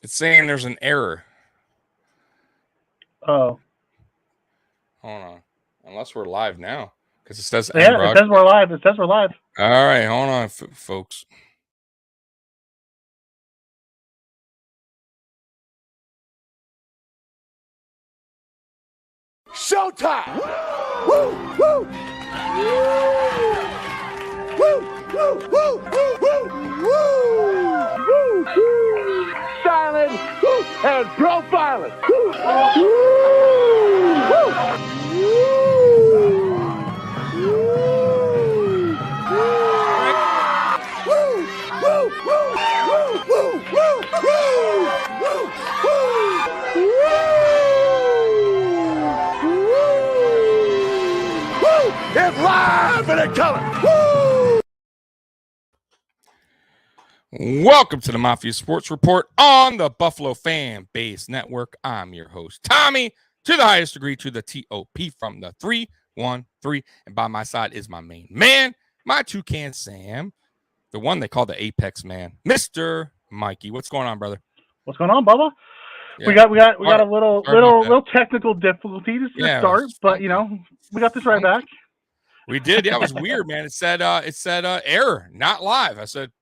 It's saying there's an error. Oh. Hold on. Unless we're live now. Because it says Yeah, it says we're live. It says we're live. All right, hold on, folks. Showtime! Woo! Woo! Woo! Woo! Woo! Woo! Woo! Woo! Silent and profiling. It's live and in color. Woo! Welcome to the Mafia Sports Report on the Buffalo FAMbase Network. I'm your host, Tommy, to the highest degree, to the TOP from the 313. And by my side is my main man, my toucan Sam, the one they call the Apex Man, Mr. Mikey. What's going on, brother? What's going on, Bubba? Yeah. We got a little technical difficulties to start, but you know, we got this right back. We did. Yeah, it was weird, man. It said error, not live. I said,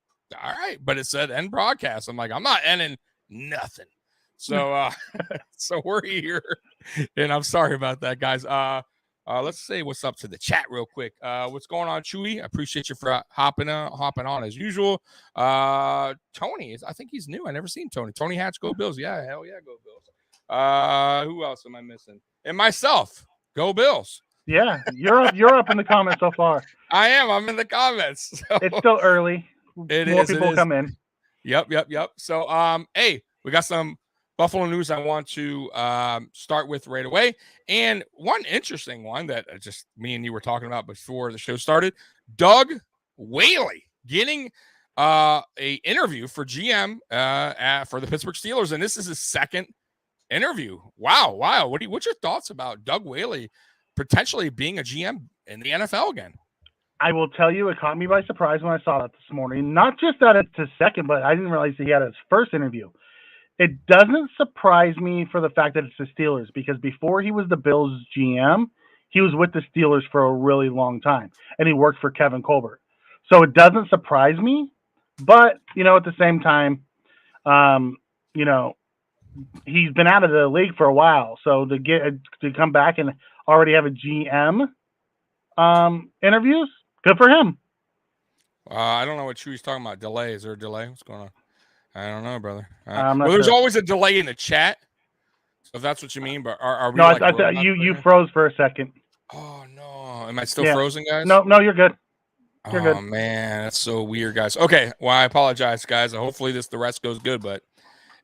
all right, but it said end broadcast. I'm like, I'm not ending nothing. So so we're here. And I'm sorry about that, guys. Let's say what's up to the chat real quick. What's going on, Chewy? I appreciate you for hopping on as usual. Tony, I think he's new. I never seen Tony. Tony Hatch, go Bills. Yeah, hell yeah, go Bills. Who else am I missing? And myself, go Bills. Yeah, you're up in the comments so far. I am. I'm in the comments. So. It's still early. More people come in. Yep. So, hey, we got some Buffalo news I want to start with right away. And one interesting one that just me and you were talking about before the show started, Doug Whaley getting a interview for GM for the Pittsburgh Steelers. And this is his second interview. Wow. What's your thoughts about Doug Whaley potentially being a GM in the NFL again? I will tell you, it caught me by surprise when I saw that this morning. Not just that it's his second, but I didn't realize that he had his first interview. It doesn't surprise me for the fact that it's the Steelers, because before he was the Bills GM, he was with the Steelers for a really long time, and he worked for Kevin Colbert. So it doesn't surprise me, but, you know, at the same time, you know, he's been out of the league for a while. So to come back and already have a GM interviews, good for him. I don't know what Chewy's talking about. Delay? Is there a delay? What's going on? I don't know, brother. Well, there's always a delay in the chat, so if that's what you mean. But are we? No, I thought you froze for a second. Oh no, am I still frozen, guys? No, you're good. You're good. Man, that's so weird, guys. Okay, well, I apologize, guys. Hopefully the rest goes good, but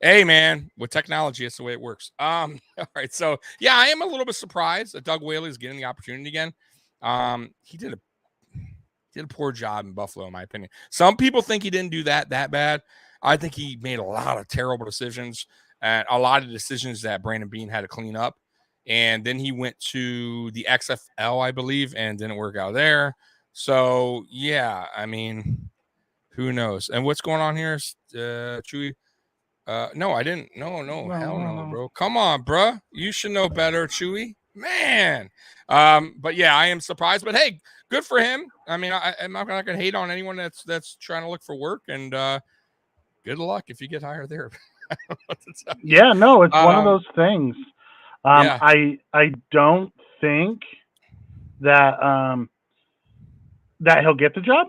hey, man, with technology, it's the way it works. All right, so yeah, I am a little bit surprised that Doug Whaley is getting the opportunity again. He did a poor job in Buffalo, in my opinion. Some people think he didn't do that bad. I think he made a lot of terrible decisions, and a lot of decisions that Brandon Beane had to clean up. And then he went to the XFL, I believe, and didn't work out there. So yeah, I mean, who knows? And what's going on here, Chewy? No, I didn't. No, hell no, bro. Come on, bro. You should know better, Chewy. Man. But yeah, I am surprised. But hey, good for him. I mean, I'm not going to hate on anyone that's trying to look for work. And good luck if you get hired there. Yeah, no, it's one of those things. Yeah. I don't think that that he'll get the job.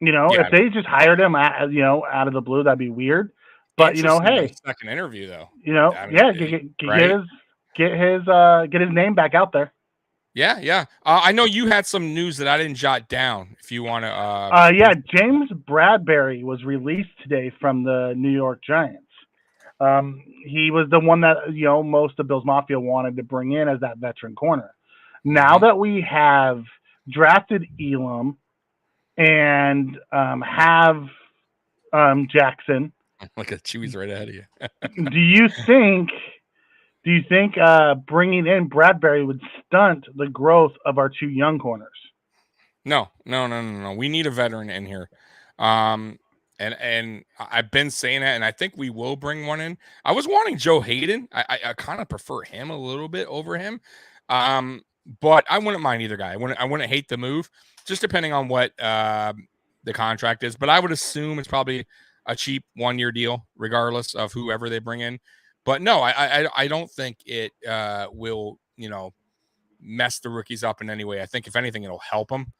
You know, if they just hired him, out of the blue, that'd be weird. But you know, hey, second interview though. You know, I mean, get his name back out there. Yeah. I know you had some news that I didn't jot down. If you want to, yeah, James Bradberry was released today from the New York Giants. He was the one that most of Bills Mafia wanted to bring in as that veteran corner. Now that we have drafted Elam and have Jackson. Look at Chewy's right ahead of you. Do you think bringing in Bradberry would stunt the growth of our two young corners? No. We need a veteran in here. And I've been saying that, and I think we will bring one in. I was wanting Joe Hayden. I kind of prefer him a little bit over him. But I wouldn't mind either guy. I wouldn't hate the move, just depending on what the contract is. But I would assume it's probably a cheap 1-year deal, regardless of whoever they bring in. But no, I don't think it will, mess the rookies up in any way. I think if anything, it'll help them,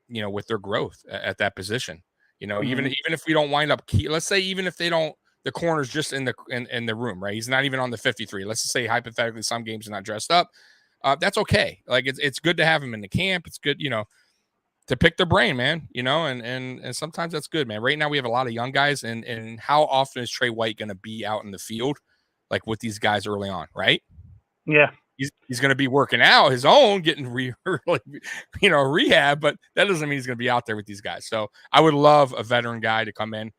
with their growth at that position. Even if we don't wind up, let's say even if they don't, the corner's just in the room, right? He's not even on the 53. Let's just say hypothetically some games are not dressed up. That's okay. Like it's good to have him in the camp. It's good, to pick their brain, man. And sometimes that's good, man. Right now we have a lot of young guys, and how often is Trey White going to be out in the field, like with these guys early on, right? Yeah. He's going to be working out his own, getting rehab, but that doesn't mean he's going to be out there with these guys. So I would love a veteran guy to come in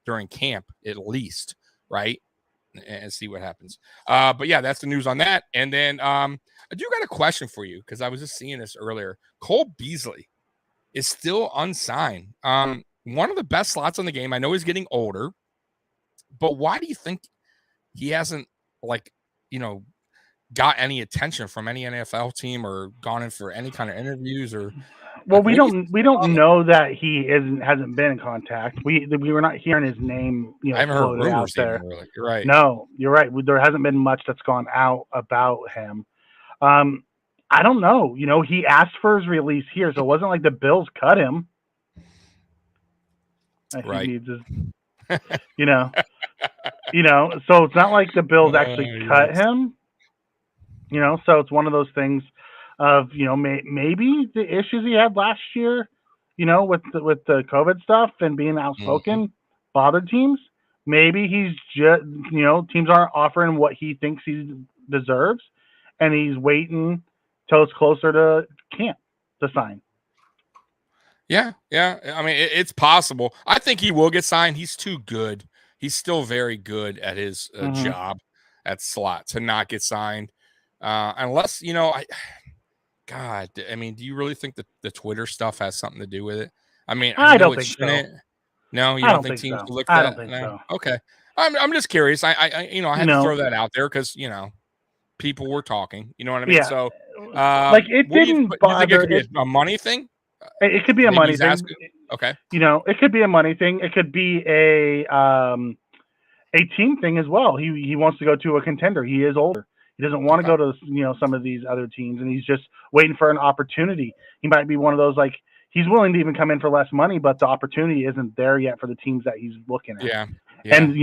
during camp at least, right, and see what happens. But yeah, that's the news on that. And then I do got a question for you because I was just seeing this earlier. Cole Beasley is still unsigned. One of the best slots in the game. I know he's getting older, but why do you think he hasn't got any attention from any NFL team or gone in for any kind of interviews or? Well, we don't know that he hasn't been in contact. We were not hearing his name, I haven't heard rumors out there. Really. You're right. No, you're right. There hasn't been much that's gone out about him. I don't know. He asked for his release here, so it wasn't like the Bills cut him. Right. He needs his, so it's not like the Bills actually cut him. So it's one of those things of, maybe the issues he had last year, with the COVID stuff and being outspoken bothered teams. Maybe he's just, teams aren't offering what he thinks he deserves, and he's waiting till it's closer to camp to sign. Yeah. I mean, it's possible. I think he will get signed. He's too good. He's still very good at his job at slot to not get signed. Unless, God, I mean, do you really think that the Twitter stuff has something to do with it? I mean, I don't think so. No, you don't think teams will look at that? I don't think so. Okay. I'm just curious. I had to throw that out there because, people were talking, you know what I mean? Yeah. So, it didn't bother. It could be a money thing. It could be a money thing. Okay. It could be a money thing. It could be a team thing as well. He wants to go to a contender. He is older. He doesn't want to go to, some of these other teams, and he's just waiting for an opportunity. He might be one of those, he's willing to even come in for less money, but the opportunity isn't there yet for the teams that he's looking at. Yeah. And,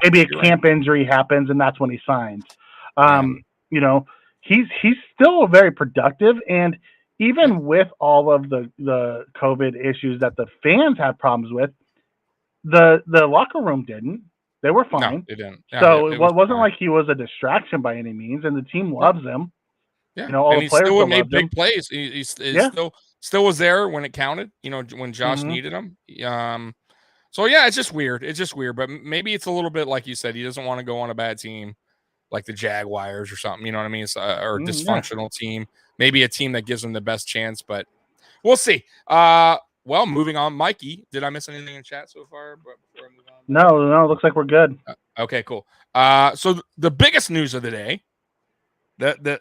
maybe a camp injury happens, and that's when he signs. He's still very productive, and even with all of the COVID issues that the fans have problems with, the locker room didn't. They were fine. No, they didn't. Yeah, so it wasn't fine. like he was a distraction by any means, and the team loves him. Yeah, all and the players still made loved big him. plays. He still was there when it counted. When Josh needed him. So yeah, it's just weird. But maybe it's a little bit like you said. He doesn't want to go on a bad team, like the Jaguars or something. You know what I mean? Or a dysfunctional team. Maybe a team that gives him the best chance, but we'll see. Well, moving on, Mikey. Did I miss anything in chat so far? Before I move on? No, looks like we're good. Okay, cool. So the biggest news of the day, the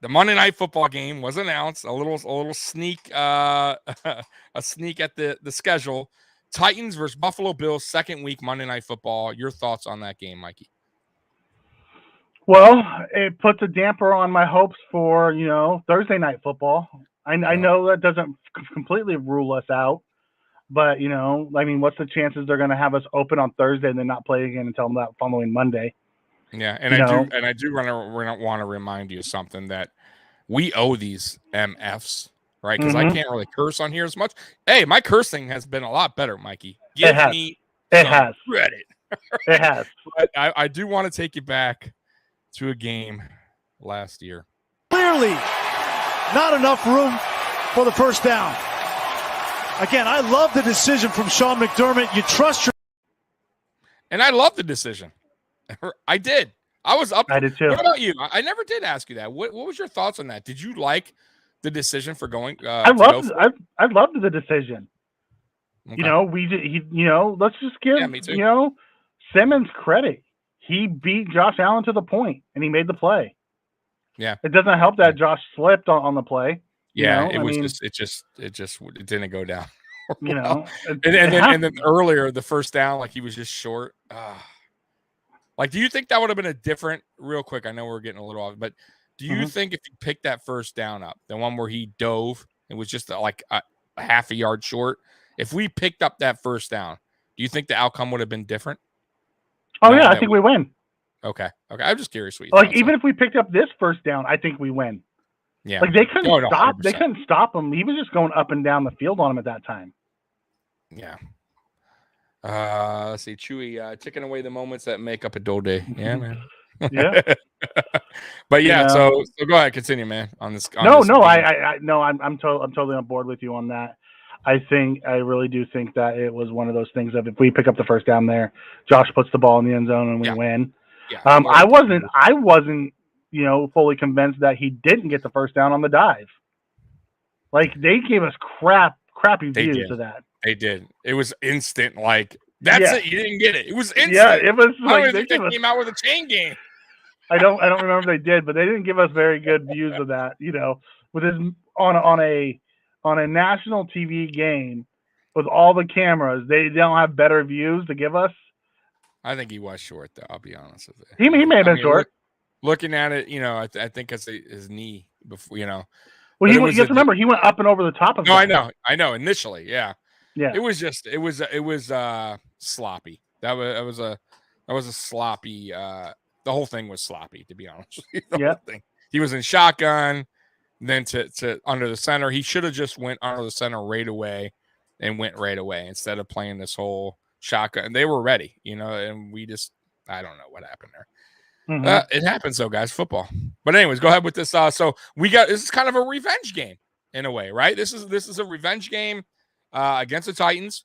Monday Night Football game was announced. A little sneak, a sneak at the schedule. Titans versus Buffalo Bills, second week Monday Night Football. Your thoughts on that game, Mikey? Well, it puts a damper on my hopes for Thursday Night Football. I know that doesn't completely rule us out, but what's the chances they're going to have us open on Thursday and then not play again until that following Monday? Yeah, and I do want to remind you of something that we owe these MFs, right? Because I can't really curse on here as much. Hey, my cursing has been a lot better, Mikey. Give me some credit. It has. But I do want to take you back to a game last year. Clearly not enough room for the first down. Again, I love the decision from Sean McDermott. You trust your... And I love the decision. I did. I was up. I did too. What about you? I never did ask you that. What was your thoughts on that? Did you like the decision for going? I loved the decision. Okay. You know, let's just give, Yeah, me too. Simmons credit. He beat Josh Allen to the point, and he made the play. Yeah. It doesn't help that Josh slipped on the play. Yeah, it didn't go down. Well, and then earlier, the first down, like he was just short. Like, do you think that would have been a different? Real quick, I know we're getting a little off, but do you think if you picked that first down up, the one where he dove, it was just like a half a yard short? If we picked up that first down, do you think the outcome would have been different? Oh yeah, I think we win. Okay. I'm just curious what you like. Even if we picked up this first down, I think we win. Yeah, like they couldn't stop. 100%. They couldn't stop him. He was just going up and down the field on him at that time. Yeah. Let's see, Chewy, taking away the moments that make up a dull day. Yeah, man. Yeah. But yeah, so go ahead, continue, man. On this. I'm totally on board with you on that. I really do think that it was one of those things of if we pick up the first down there, Josh puts the ball in the end zone and we win. Yeah. I wasn't, fully convinced that he didn't get the first down on the dive. Like they gave us crappy views of that. They did. It was instant. Like that's it. You didn't get it. It was instant. Yeah, it was like they came out with a chain game. I don't remember if they did, but they didn't give us very good views of that. With his on a national TV game with all the cameras, they don't have better views to give us. I think he was short, though. I'll be honest with He you. may have been short. Looking at it, I think it's his knee. Before, Well, you have to remember he went up and over the top of. No, I know. Initially, yeah. It was sloppy. That was a sloppy. The whole thing was sloppy, to be honest. Yeah. He was in shotgun, then to under the center. He should have just went under the center right away, and went right away instead of playing this whole shotgun. They were ready, and we just I don't know what happened there. Mm-hmm. It happens though, guys. Football. But anyways, go ahead with this. So this is kind of a revenge game in a way, right? This is a revenge game against the Titans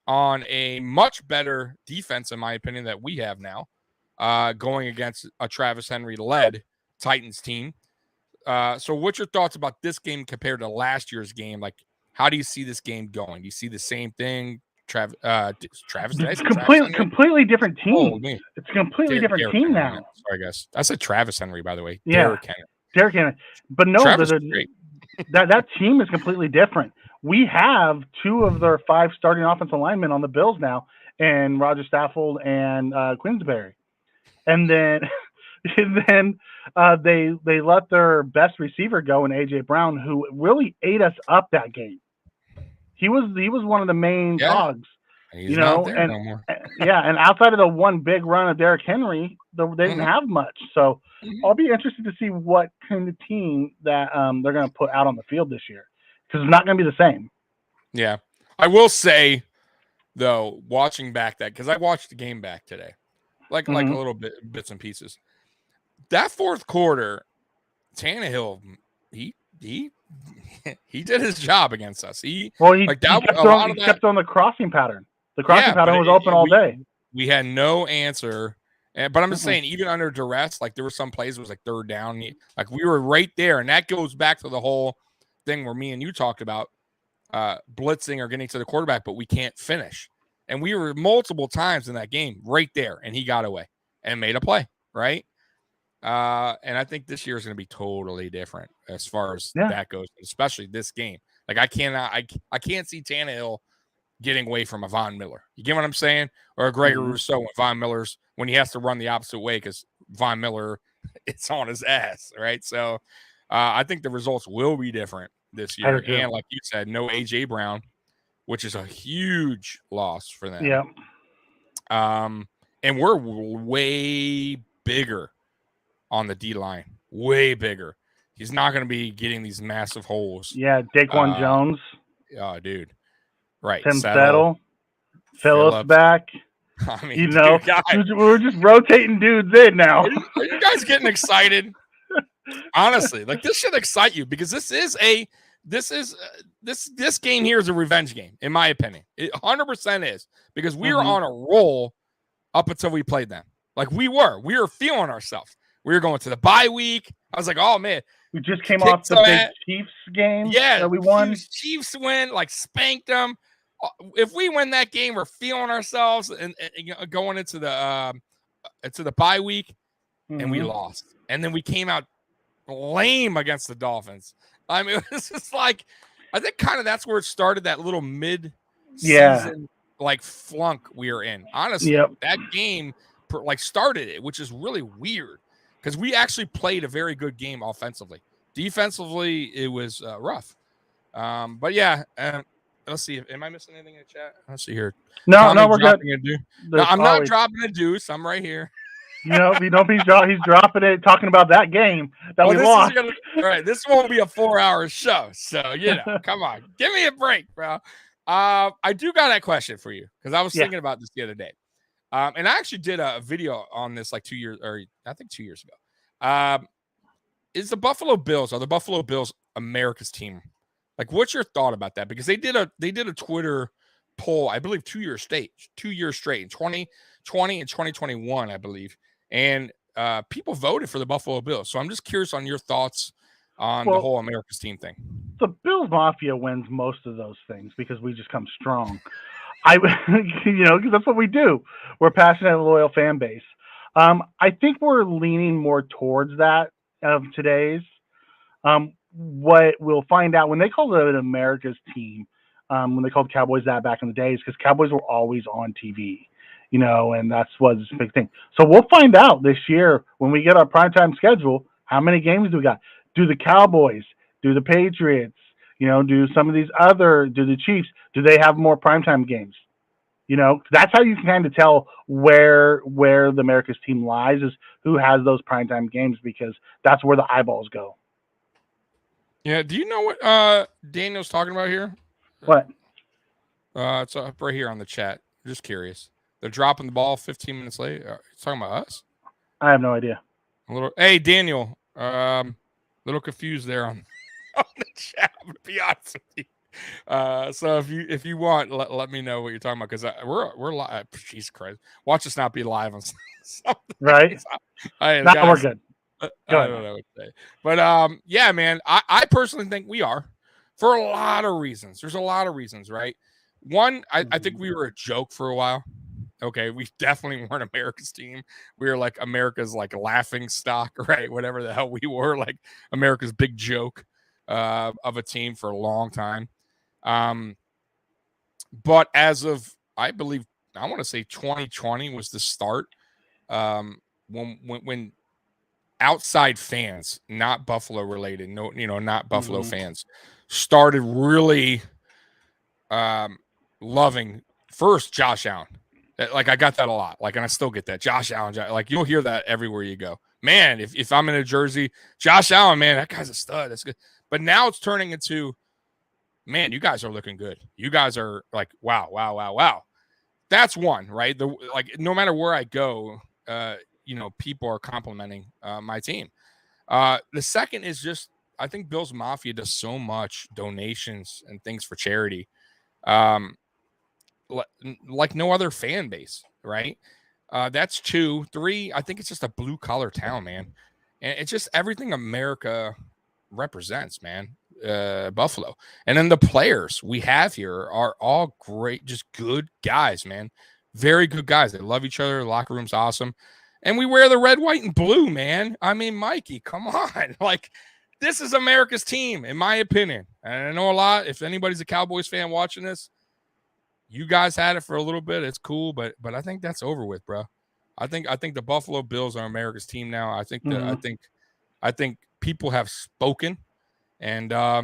on a much better defense, in my opinion, that we have now, going against a Travis Henry-led Titans team. So what's your thoughts about this game compared to last year's game? Like, how do you see this game going? Do you see the same thing? Travis? It's completely different team. Oh, it's a completely different team now. Sorry, guys. I said Travis Henry, by the way. Yeah. Derrick Henry. But no, that team is completely different. We have 2 of their 5 starting offensive linemen on the Bills now, and Roger Stafford and Queensberry. And then they let their best receiver go in A.J. Brown, who really ate us up that game. He was one of the main dogs. He's not there no more. And outside of the one big run of Derrick Henry, they didn't have much. So I'll be interested to see what kind of team that they're going to put out on the field this year, because it's not going to be the same. Yeah, I will say though, watching back because I watched the game back today, like a little bits and pieces. That fourth quarter, Tannehill, he did his job against us. He kept on the crossing pattern. The crossing pattern was open all day. We had no answer. But I'm just saying, even under duress, like there were some plays it was like third down. Like we were right there. And that goes back to the whole thing where me and you talked about blitzing or getting to the quarterback, but we can't finish. And we were multiple times in that game right there. And he got away and made a play, right? And I think this year is going to be totally different as far as that goes, especially this game. Like I can't see Tannehill getting away from a Von Miller. You get what I'm saying? Or a Gregory Rousseau when he has to run the opposite way because Von Miller, it's on his ass, right? So I think the results will be different this year. And like you said, no A.J. Brown, which is a huge loss for them. Yeah. And we're way bigger on the D line, way bigger. He's not going to be getting these massive holes. Yeah, Daquan Jones. Oh, dude. Right. Tim Settle. Phillips back. I mean, we're just rotating dudes in now. Are you guys getting excited? Honestly, like this should excite you because this game here is a revenge game, in my opinion. It 100% is because we were on a roll up until we played them. Like we were feeling ourselves. We were going to the bye week. I was like, oh man, we just came off the big Chiefs game. Yeah, that we won. Chiefs win, like spanked them. if we win that game, we're feeling ourselves and going into the bye week, and we lost, and then we came out lame against the Dolphins. I mean, it was just like, I think kind of that's where it started, that little mid-season like flunk we were in. Honestly, that game started it, which is really weird because we actually played a very good game offensively. Defensively, it was rough. But yeah, let's see. Am I missing anything in the chat? Let's see here. No, we're good. No, I'm not dropping a deuce. I'm right here. You know, he's dropping it, talking about that game that we lost. Right, this won't be a 4-hour show, so come on, give me a break, bro. I do got that question for you because I was thinking about this the other day, and I actually did a video on this like 2 years, or I think 2 years ago. Is the Buffalo Bills, are the Buffalo Bills America's team? Like, what's your thought about that? Because they did a Twitter poll, I believe 2 years straight, in 2020 and 2021, I believe. And people voted for the Buffalo Bills. So I'm just curious on your thoughts on the whole America's team thing. The Bills Mafia wins most of those things because we just come strong. Because that's what we do. We're passionate and loyal fan base. I think we're leaning more towards that of today's. What we'll find out when they called it an America's team, when they called Cowboys that back in the days, because Cowboys were always on TV. And that's what's a big thing. So we'll find out this year when we get our primetime schedule, how many games do we got? Do the Cowboys, do the Patriots, do some of these do the Chiefs, do they have more primetime games? That's how you can kind of tell where the America's team lies, is who has those primetime games, because that's where the eyeballs go. Yeah. Do you know what Daniel's talking about here? What? It's up right here on the chat. Just curious. They're dropping the ball 15 minutes late. Are you talking about us? I have no idea. Hey, Daniel. Little confused there on the chat, to be honest with you. So if you want, let me know what you're talking about, because we're live. Jesus Christ. Watch us not be live on something. Right? Now we're good. I don't know what to say. But yeah, man, I personally think we are, for a lot of reasons. There's a lot of reasons, right? One, I think we were a joke for a while. Okay, we definitely weren't America's team. We were like America's like laughing stock, right? Whatever the hell we were, like America's big joke of a team for a long time. But as of, I believe, I want to say 2020 was the start, when outside fans, not Buffalo related, not Buffalo fans, started really loving first Josh Allen. Like, I got that a lot. Like, and I still get that. Josh Allen, like, you'll hear that everywhere you go. Man, if I'm in a jersey, Josh Allen, man, that guy's a stud. That's good. But now it's turning into, man, you guys are looking good. You guys are like, wow. That's one, right? Like, no matter where I go, people are complimenting my team. The second is just, I think Bills Mafia does so much donations and things for charity. Like no other fan base, right? That's 2. 3, I think it's just a blue collar town, man. And it's just everything America represents, man. Buffalo. And then the players we have here are all great, just good guys, man. Very good guys. They love each other. The locker room's awesome. And we wear the red, white, and blue, man. I mean, Mikey, come on. Like, this is America's team, in my opinion. And I know a lot. If anybody's a Cowboys fan watching this, you guys had it for a little bit. It's cool, but I think that's over with, bro. I think the Buffalo Bills are America's team now. I think I think people have spoken, and I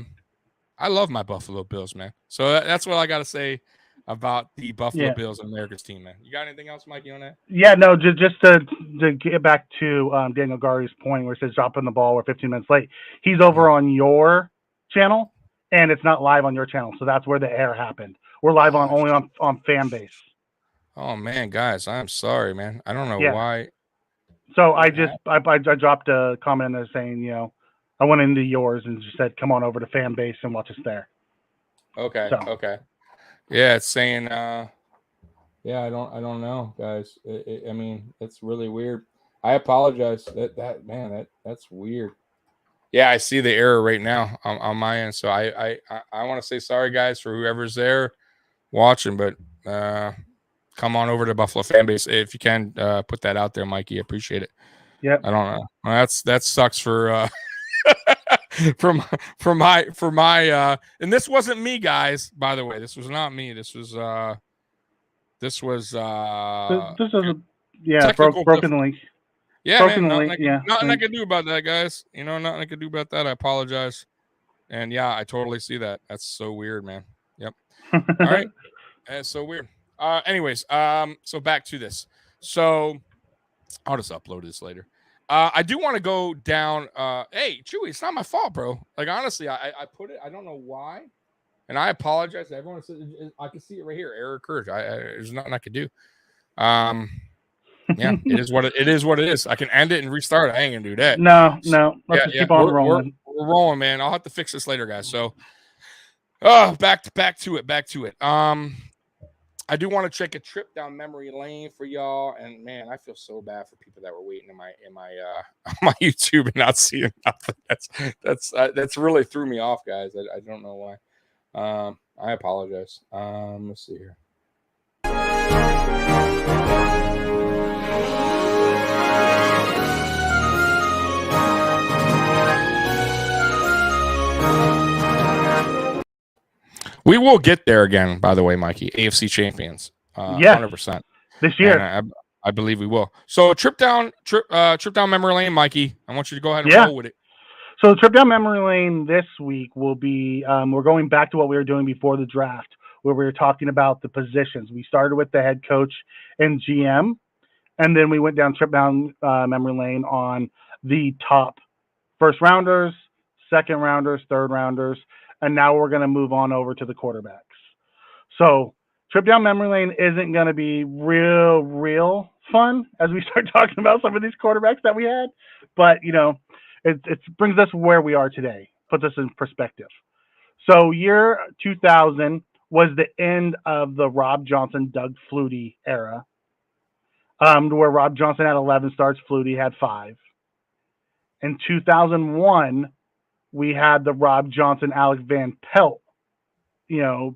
love my Buffalo Bills, man. So that's what I got to say about the Buffalo Bills and America's team, man. You got anything else, Mikey, on that? Yeah, no, just to get back to Daniel Gardy's point where it says dropping the ball, we're 15 minutes late. He's over on your channel, and it's not live on your channel, so that's where the error happened. We're live only on FAMbase. Oh man, guys, I'm sorry, man. I don't know why. So I dropped a comment in there saying, I went into yours and just said, come on over to FAMbase and watch us there. Okay. So. Okay. Yeah, it's saying, I don't know, guys. I mean, it's really weird. I apologize. That's weird. Yeah, I see the error right now on my end. So I want to say sorry, guys, for whoever's there watching, but come on over to Buffalo FAMbase if you can. Put that out there, Mikey. I appreciate it. Yep. I don't know. That sucks for for my and this wasn't me, guys. By the way, this was not me. This was this is a broken link. Yeah, broken man. link. Nothing I can do about that, guys. Nothing I can do about that. I apologize. And yeah, I totally see that. That's so weird, man. Yep. All right. That's so weird. Anyways, so back to this. So I'll just upload this later. I do want to go down. Hey, Chewy, it's not my fault, bro. Like, honestly, I put it. I don't know why, and I apologize to everyone. I can see it right here. Error occurred. There's nothing I could do. Yeah, it is what it is. I can end it and restart. I ain't gonna do that. No. Let's keep on rolling. We're rolling, man. I'll have to fix this later, guys. So, back to it. I do want to take a trip down memory lane for y'all, and man, I feel so bad for people that were waiting in my on my YouTube and not seeing nothing. That's really threw me off, guys. I don't know why. I apologize. Let's see here. We will get there again, by the way, Mikey. AFC champions, 100% this year. And I believe we will. So trip down memory lane, Mikey. I want you to go ahead and roll with it. So the trip down memory lane this week will be we're going back to what we were doing before the draft, where we were talking about the positions. We started with the head coach and GM, and then we went down memory lane on the top first rounders, second rounders, third rounders. And now we're going to move on over to the quarterbacks. So trip down memory lane isn't going to be real fun as we start talking about some of these quarterbacks that we had. But, it brings us where we are today, puts us in perspective. So year 2000 was the end of the Rob Johnson, Doug Flutie era, where Rob Johnson had 11 starts, Flutie had 5. In 2001, we had the Rob Johnson, Alex Van Pelt,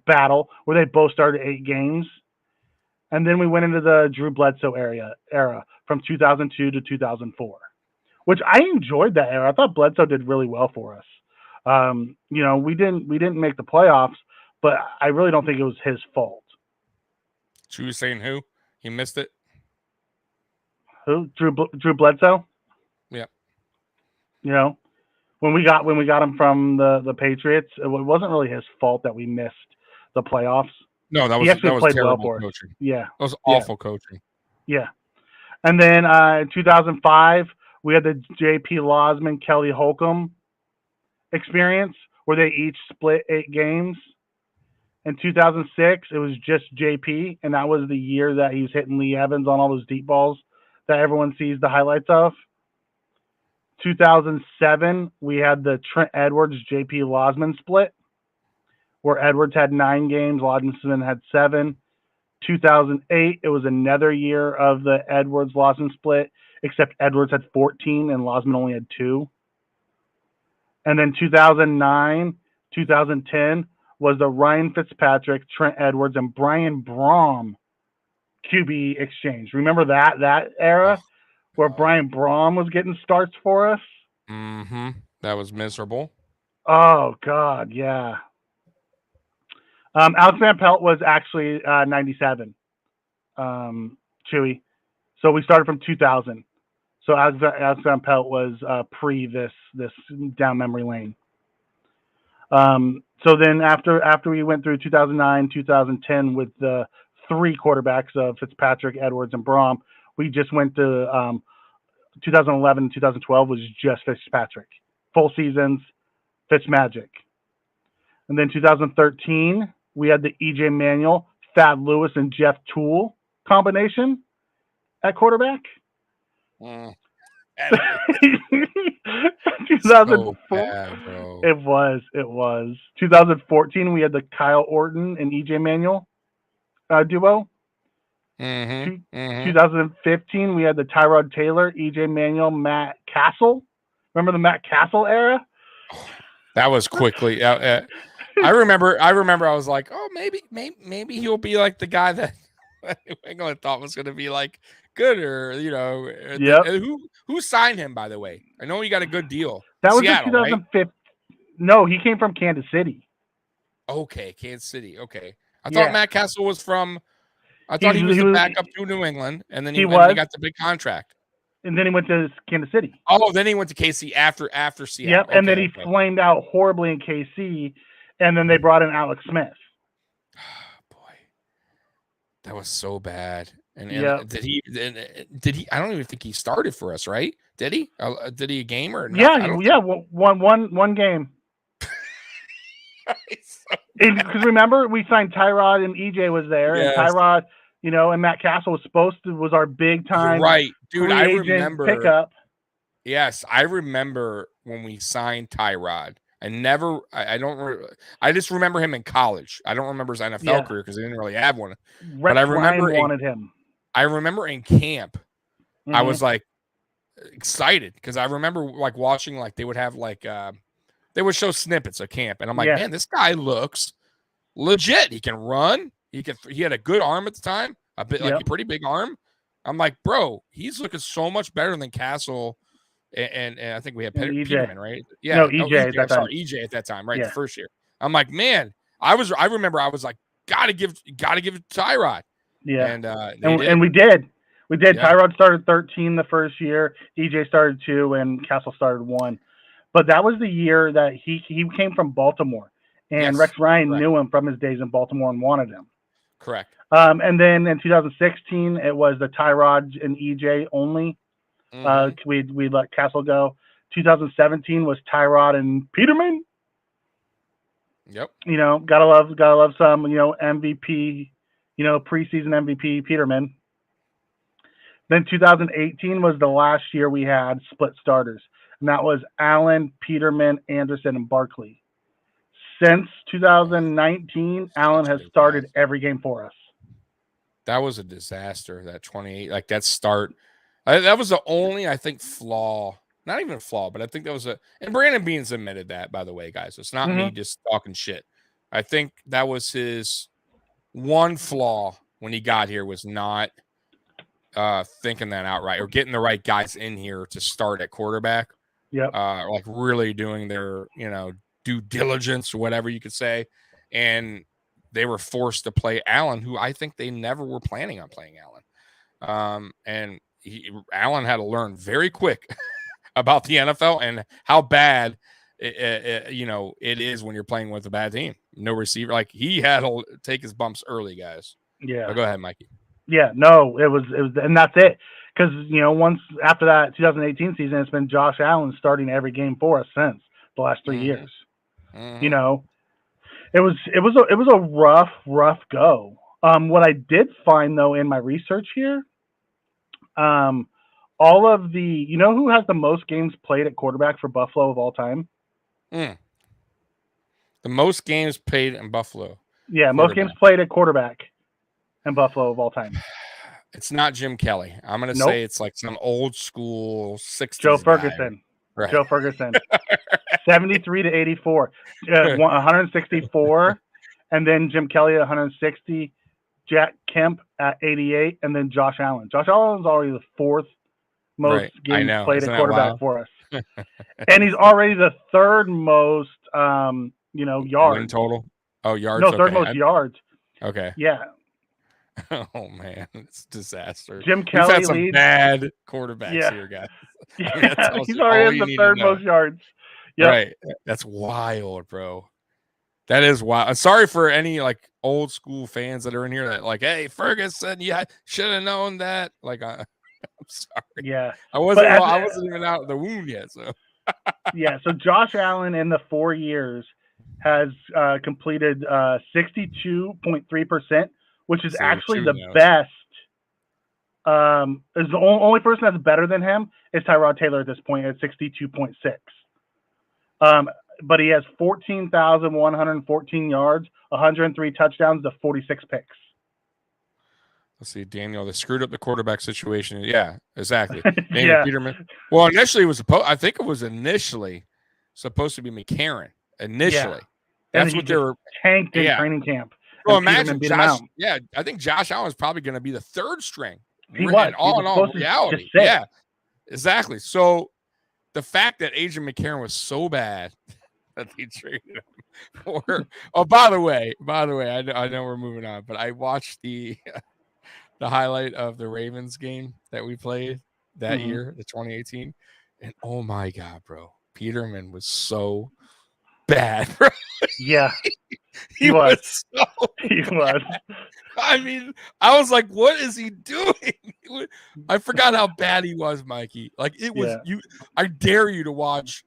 battle where they both started 8 games. And then we went into the Drew Bledsoe era from 2002 to 2004, which I enjoyed that era. I thought Bledsoe did really well for us. We didn't make the playoffs, but I really don't think it was his fault. So you saying who? He missed it? Who? Drew Bledsoe? Yeah. When we got him from the Patriots, it wasn't really his fault that we missed the playoffs. No, that was terrible coaching. Yeah, that was awful coaching. Yeah, and then in 2005 we had the J.P. Losman, Kelly Holcomb experience where they each split 8 games. In 2006, it was just J.P., and that was the year that he was hitting Lee Evans on all those deep balls that everyone sees the highlights of. 2007, we had the Trent Edwards, J.P. Losman split, where Edwards had 9 games, Losman had 7. 2008, it was another year of the Edwards-Losman split, except Edwards had 14 and Losman only had 2. And then 2009, 2010 was the Ryan Fitzpatrick, Trent Edwards, and Brian Braum QB exchange. Remember that era? Where Brian Braum was getting starts for us. Mm-hmm. That was miserable. Oh, God, yeah. Alex Van Pelt was actually 97, Chewy. So we started from 2000. So Alex Van Pelt was pre this down memory lane. So then after we went through 2009, 2010 with the 3 quarterbacks of Fitzpatrick, Edwards, and Braum, we just went to 2011 and 2012 was just Fitzpatrick. Full seasons, Fitzmagic. And then 2013, we had the E.J. Manuel, Thad Lewis, and Jeff Toole combination at quarterback. 2004. So bad, bro. It was. 2014, we had the Kyle Orton and E.J. Manuel duo. 2015, we had the Tyrod Taylor, E.J. Manuel, Matt Castle. Remember the Matt Castle era? That was quickly. I remember. I was like, oh, maybe he'll be like the guy that New England thought was going to be like good, or Yep. Who signed him, by the way? I know he got a good deal. That was Seattle, in 2015. No, he came from Kansas City. Okay, Kansas City. Okay, I thought Matt Castle was from. I thought he was the backup to New England, and then he got the big contract. And then he went to Kansas City. Oh, then he went to KC after Seattle. Yep, and then he flamed out horribly in KC, and then they brought in Alex Smith. Boy, that was so bad. And did he? I don't even think he started for us, right? Did he? Did he a game or not? Yeah. One game. Because remember, we signed Tyrod and EJ was there, and Tyrod, and Matt Castle was our big time. Right, dude. I remember pickup. Yes, I remember when we signed Tyrod. I just remember him in college. I don't remember his NFL career because he didn't really have one. But I remember wanted him. I remember in camp, I was like excited because I remember like watching, like they would have like they would show snippets of camp, and I'm like, man, this guy looks legit. He can run. He had a good arm at the time, a pretty big arm. I'm like, bro, he's looking so much better than Castle, and I think we had Peterman, right? Yeah, no, EJ. EJ at that time, right? The first year. I'm like, man, I remember I was like, gotta give it to Tyrod. Yeah, and we did. Yeah. Tyrod started 13 the first year. EJ started 2, and Castle started 1. But that was the year that he came from Baltimore, and Rex Ryan knew him from his days in Baltimore and wanted him. Correct. And then in 2016, it was the Tyrod and EJ only. We let Castle go. 2017 was Tyrod and Peterman. Yep. Gotta love some MVP. Preseason MVP Peterman. Then 2018 was the last year we had split starters. And that was Allen, Peterman, Anderson, and Barkley. Since 2019, Allen has started every game for us. That was a disaster, that 28. Like, that start. That was the only, I think, flaw. Not even a flaw, but I think that was and Brandon Beans admitted that, by the way, guys. It's not me just talking shit. I think that was his one flaw when he got here, was not thinking that outright or getting the right guys in here to start at quarterback. Yep. Like really doing their, due diligence or whatever you could say. And they were forced to play Allen, who I think they never were planning on playing Allen. And Allen had to learn very quick about the NFL and how bad it is when you're playing with a bad team. No receiver. Like, he had to take his bumps early, guys. Yeah. But go ahead, Mikey. Yeah, no, it was, and that's it. Because once after that 2018 season, it's been Josh Allen starting every game for us since the last 3 years. It was a rough go. What I did find though in my research here, all of the who has the most games played at quarterback for Buffalo of all time? The most games played in Buffalo. Yeah, most games played at quarterback in Buffalo of all time. It's not Jim Kelly. I'm going to say it's like some old school 60s Joe Ferguson. Right. Joe Ferguson. 73 to 84. 164. And then Jim Kelly at 160. Jack Kemp at 88. And then Josh Allen. Josh Allen's already the 4th most games played at quarterback for us. And he's already the 3rd most, yards. Win total? Oh, yards? No, 3rd most yards. Okay. Yeah. Oh man, it's a disaster. Jim Kelly We've had some bad quarterbacks here, guys. He's already in the 3rd most yards. Yep. Right. That's wild, bro. That is wild. I'm sorry for any like old school fans that are in here that like, hey, Ferguson, should have known that. Like, I'm sorry. Yeah. I wasn't even out of the womb yet. So yeah. So Josh Allen in the 4 years has completed 62.3%. Which is actually the best. Is the only person that's better than him is Tyrod Taylor at this point at 62.6. But he has 14,114 yards, 103 touchdowns to 46 picks. Let's see, Daniel. They screwed up the quarterback situation. Yeah, exactly. Peterman. Well, initially I think it was initially supposed to be McCarron. Initially. That's what they were tanked in training camp. So imagine Josh. Yeah, I think Josh Allen is probably going to be the third string. He was. All in all, reality. Yeah, exactly. So the fact that Adrian McCarron was so bad that they traded him for. Oh, by the way, I know we're moving on, but I watched the highlight of the Ravens game that we played that year, the 2018, and oh my God, bro, Peterman was so bad, bro. Yeah, he was. He was. I mean, I was like, what is he doing? I forgot how bad he was, Mikey. Like, it was you. I dare you to watch.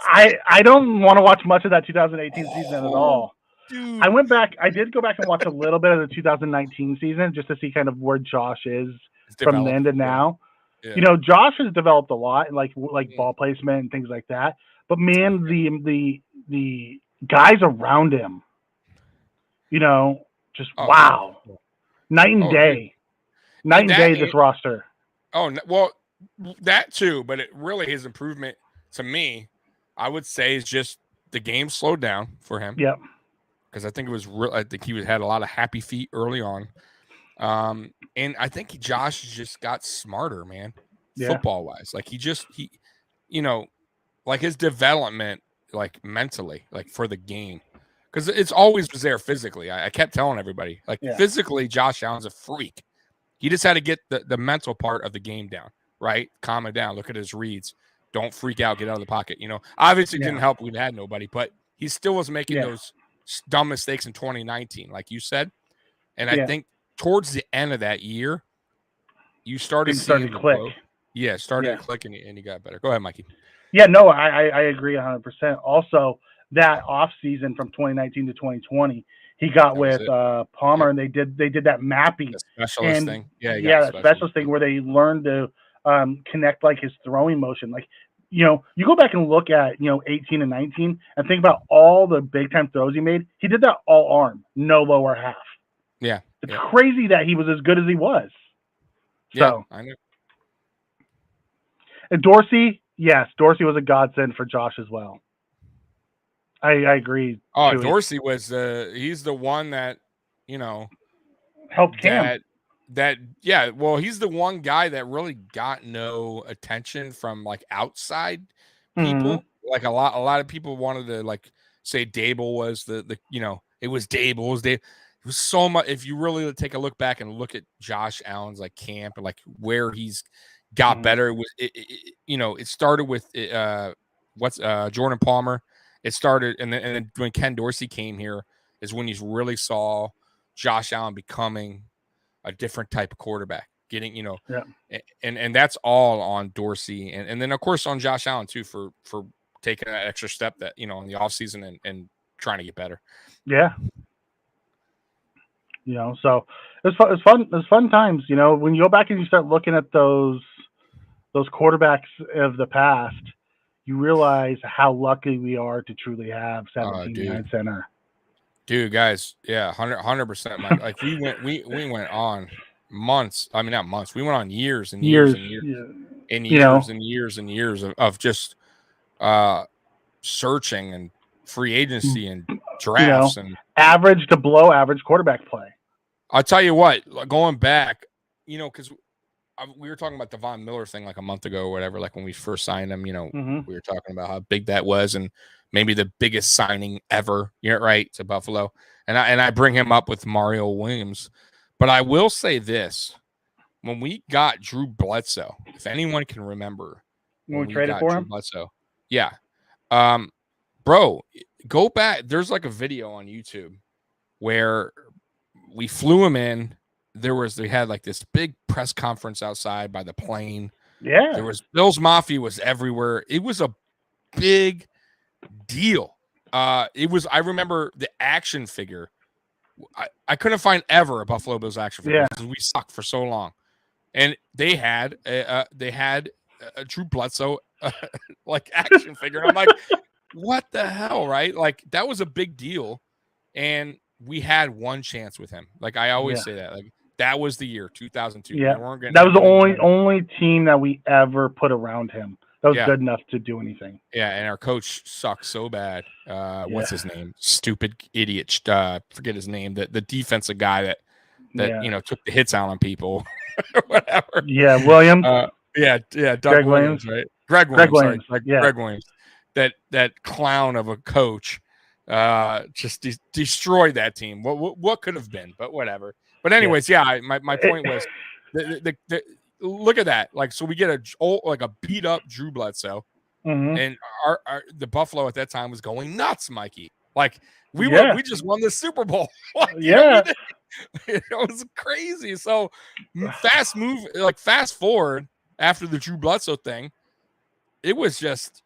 I don't want to watch much of that 2018 season at all. Dude. I did go back and watch a little bit of the 2019 season just to see kind of where Josh is from then to now. Yeah. You know, Josh has developed a lot, like ball placement and things like that. But man, the guys around him, you know, just wow, night and day, this roster. Oh well, that too, but his improvement to me, I would say, is just the game slowed down for him. Yep. Because I think it was real. I think he had a lot of happy feet early on, and I think Josh just got smarter, man. Yeah. Football wise, like he you know, like his development, like mentally, like for the game, because it's always was there physically. I kept telling everybody, like physically, Josh Allen's a freak. He just had to get the mental part of the game down, right? Calm it down. Look at his reads. Don't freak out. Get out of the pocket. You know, obviously didn't help. We had nobody, but he still was making those dumb mistakes in 2019, like you said. And I think towards the end of that year, you started to click. Started to click, and he got better. Go ahead, Mikey. Yeah, no, I agree 100%. Also, that off season from 2019 to 2020, he got with Palmer, and they did that mapping, the specialist thing. That specialist thing where they learned to connect like his throwing motion. Like, you know, you go back and look at 18 and 19 and think about all the big time throws he made. He did that all arm, no lower half. Yeah, it's crazy that he was as good as he was. So I know. And Dorsey. Yes, Dorsey was a godsend for Josh as well. I agree. Oh, Dorsey was he's the one that, helped Cam. Well, he's the one guy that really got no attention from like outside people. Like a lot of people wanted to like say Dable was the it was Dable. It was so much. If you really take a look back and look at Josh Allen's like camp and like where he's got better, it started with Jordan Palmer. It started, and then when Ken Dorsey came here is when you really saw Josh Allen becoming a different type of quarterback, getting and that's all on Dorsey, and then of course on Josh Allen too for taking that extra step that in the offseason and trying to get better. Yeah. So it was fun. It was fun times. When you go back and you start looking at those quarterbacks of the past, you realize how lucky we are to truly have 17-9 center. Dude, guys, 100%. Like we went on months. I mean, not months. We went on years and years and years and years and years and years of just searching and free agency and drafts and average to below average quarterback play. I'll tell you what, going back, because we were talking about the Von Miller thing like a month ago or whatever, like when we first signed him, we were talking about how big that was and maybe the biggest signing ever, right, to Buffalo. And I bring him up with Mario Williams. But I will say this. When we got Drew Bledsoe, if anyone can remember when we traded for him, Bledsoe, bro, go back. There's like a video on YouTube where we flew him in. They had like this big press conference outside by the plane. Yeah. There was Bill's Mafia was everywhere. It was a big deal. I remember the action figure. I couldn't find ever a Buffalo Bills action figure because we sucked for so long. And they had a Drew Bledsoe like action figure. And I'm like, what the hell, right? Like that was a big deal. And we had one chance with him. Like I always say that. Like that was the year 2002. Yeah, that was the only team that we ever put around him. That was good enough to do anything. Yeah, and our coach sucks so bad. What's his name? Stupid idiot. Forget his name. The defensive guy that took the hits out on people. Whatever. Yeah, Williams. Doug Williams, right? Greg Williams. Greg Williams. That clown of a coach just destroyed that team. What could have been, but whatever. But anyways, my point was the look at that. Like, so we get a beat up Drew Bledsoe, and the Buffalo at that time was going nuts, Mikey. Like we just won the Super Bowl. It was crazy. So fast forward after the Drew Bledsoe thing, it was just